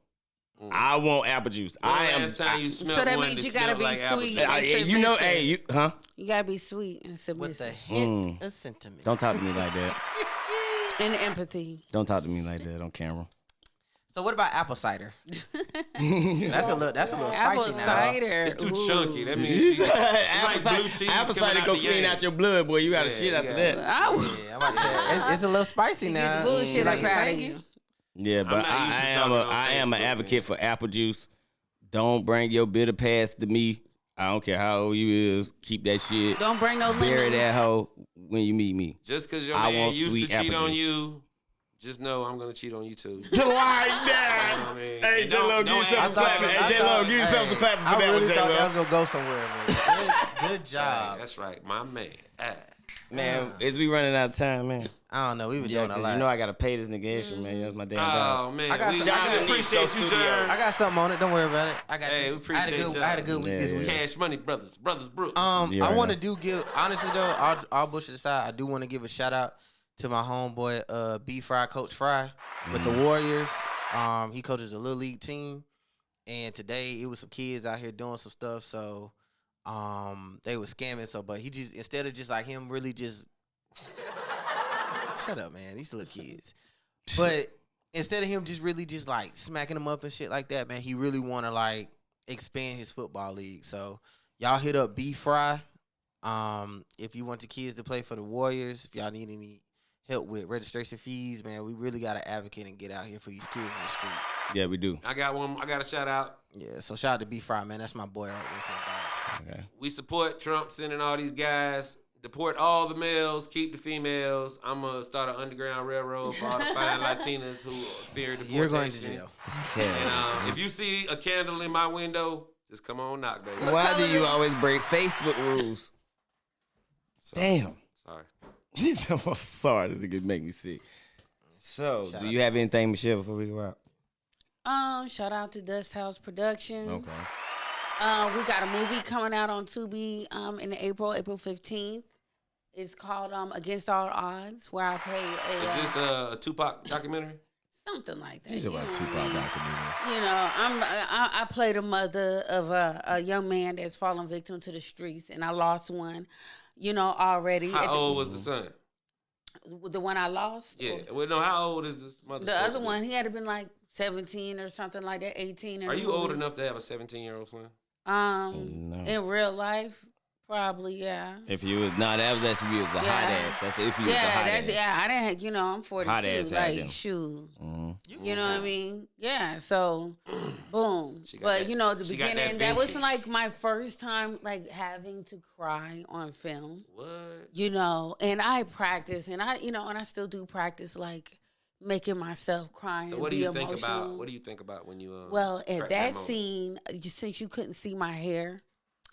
I want apple juice. Last time you smelled So that one means you smelled gotta be like apple sweet. juice? Submissive. Huh? You gotta be sweet and With submissive a hint of sentiment. Don't talk to me like that. and empathy. Don't talk to me like that on camera. So what about apple cider? that's a little Apple spicy now. cider. It's too Ooh. chunky. That means it's like blue cheese apple coming cider out go the clean yang. out your blood, boy. You got to shit after that. I would Yeah, I'm about to say, it's a little spicy get now. the bullshit Like up out of tangy? you. Yeah, but not used to I talking on am an Facebook, advocate for apple juice. Don't bring your bitter past to me. I don't care how old you is. Keep that shit. Don't bring no Bury lemons. that hoe when you meet me. Just because your I man want used sweet to cheat apple on juice. you, just know I'm gonna cheat on you too. Like that. You know what I mean? Hey, And J-Lo, don't give yourself ask some me clapping. to- Hey, J-Lo, give yourself some clapping for I that really one, thought that J-Lo. was gonna go somewhere, man. Good Hey, job. that's right, my man. Ah. Man, as we running out of time, man. I don't know. We were Yeah, doing a 'cause lot. you know I got to pay this nigga extra, man. That's my damn job. Oh man, I got we some- I got- appreciate you, Jerm. I got something on it. Don't worry about it. I got Hey, you. we appreciate I had a good week this Yeah, week. Cash Money Brothers Brooks. Yeah, I I want to know. give honestly though, all bullshit aside, I do want to give a shout out to my homeboy B Fry, Coach Fry, with the Warriors. He coaches a little league team, and today it was some kids out here doing some stuff. So they were scamming. So, but he just instead of just like him really just shut up, man. These little kids. But instead of him just really just like smacking them up and shit like that, man, he really want to like expand his football league. So y'all hit up B Fry. If you want your kids to play for the Warriors, if y'all need any help with registration fees, man, we really got to advocate and get out here for these kids in the street. Yeah, we do. I got one. I got a shout out. Yeah, so shout out to B Fry, man. That's my boy right there. That's my dog. Okay. We support Trump sending all these guys. Deport all the males, keep the females. I'm gonna start an underground railroad for all the fine Latinas who fear deportation. You're going to jail. And if you see a candle in my window, just come on knock, baby. Why do you always break Facebook rules? Damn. Sorry. I'm sorry. This nigga make me sick. So, Shout do out you have anything, Michelle, before we go out? Shout out to Dust House Productions. Okay. We got a movie coming out on Tubi in April 15th. It's called Against All Odds, where I play Is this a Tupac documentary? something like that. He's you about know Tupac what I mean? documentary. You know, I play the mother of a young man that's fallen victim to the streets, and I lost one. You know, already. How old was the son? The one I lost? Yeah. Or Well, no. How old is this mother? the supposed other to be? one, he had to been like 17 or something like that, 18. Are you old enough to have a 17-year-old son? No. In real life, probably, yeah. If you was that's if you was a hot ass. That's if you was a Yeah, hot that's ass. I didn't. You know, I'm 42. Hot ass like goddamn. shoot. Mhm. You know what I mean? Yeah. So, boom. She got But that- you know, the she got that beginning that was vintage. like my first time like having to cry on film. What? You know, and I practice, and I still do practice like making myself cry So and what do be you think emotional. about? What do you think about when you? Well, at crack that moment? scene, since you couldn't see my hair,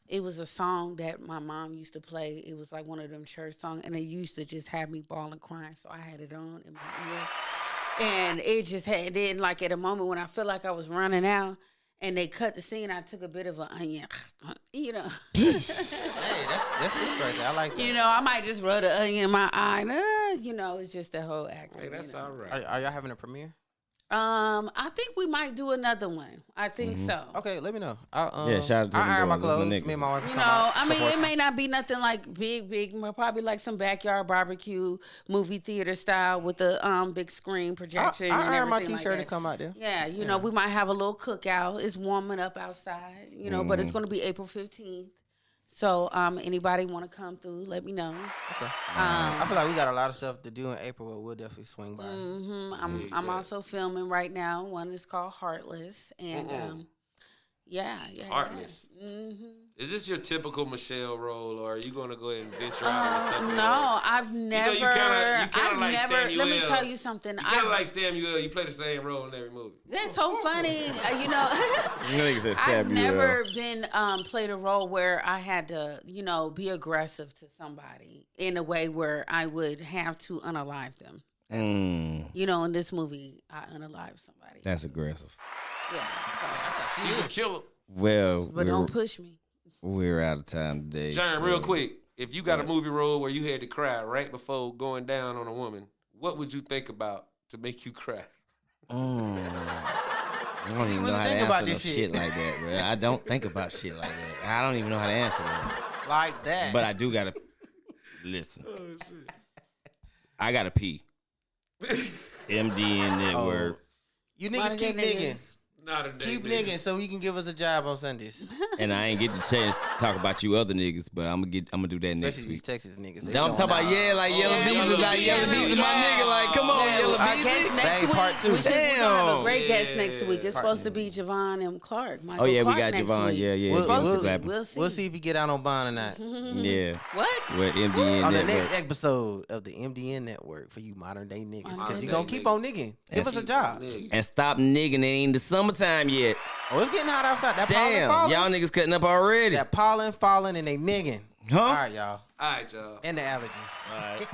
it was a song that my mom used to play. It was like one of them church songs, and it used to just have me bawling, crying. So I had it on in my ear, and it just had. Then, like at a moment when I feel like I was running out, and they cut the scene, I took a bit of an onion, you know. Hey, that's it right there. I like that. You know, I might just rub the onion in my eye. And, you know, it's just the whole act. Hey, that's you know. all right. Are y'all having a premiere? I think we might do another one. I think so. Okay, let me know. Yeah, shout out to I them iron my boys. That's my clothes. nigga. Me and my wife You come know, out, I mean, support it you. may not be nothing like big, but probably like some backyard barbecue, movie theater style with the big screen projection. I and iron my everything t-shirt like and that. come out there. Yeah, you know, we might have a little cookout. It's warming up outside, you know, but it's going to be April 15th. So, anybody want to come through, let me know. Okay. I feel like we got a lot of stuff to do in April, but we'll definitely swing by. I'm also filming right now. One is called Heartless, and yeah. Heartless. Is this your typical Michelle role, or are you going to go ahead and venture out with something No, else? I've never. you kinda I've like never. Samuel. Let me tell you something. You kind of like Samuel. You play the same role in every movie. It's so funny, you know. Nigga said I've Samuel. never been played a role where I had to, you know, be aggressive to somebody in a way where I would have to unalive them. You know, in this movie, I unalived somebody. That's aggressive. Yeah. So. She's a killer. Well, But don't push me. we're out of time today. John, real quick, if you got a movie role where you had to cry right before going down on a woman, what would you think about to make you cry? I don't even know how to answer no shit like that, bro. I don't think about shit like that. I don't even know how to answer that. Like that. But I do gotta listen. I gotta pee. MDN network. You niggas keep nigging. Not a day, Keep nigga. nigging so you can give us a job on Sundays. And I ain't get the chance to talk about you other niggas, but I'm gonna do that next Especially these week. Texas niggas. They Don't showing talk about out. like Yellow Yeah, Beezy, we like should. Yellow Beezy, my Yeah. nigga. Like, come on, Yeah, Yellow our guest Beezy. next Babe, week, part two. we're gonna have a Damn. great guest next week. It's Part supposed two. to be Javon and Clark. Oh yeah, we Clark got next Javon. week. Yeah, We'll- James we'll- Clapper. We'll see. if he get out on bond or not. Yeah, What? with MDN On the network. next episode of the MDN network for you modern day niggas. Because Modern you gonna day keep niggas. on nigging. Give us a job. Nigga. And stop nigging. It ain't the summertime yet. Oh, it's getting hot outside. That pollen Damn, falling. y'all niggas cutting up already. That pollen falling and they nigging. Huh? All right, y'all. All right, y'all. And the allergies.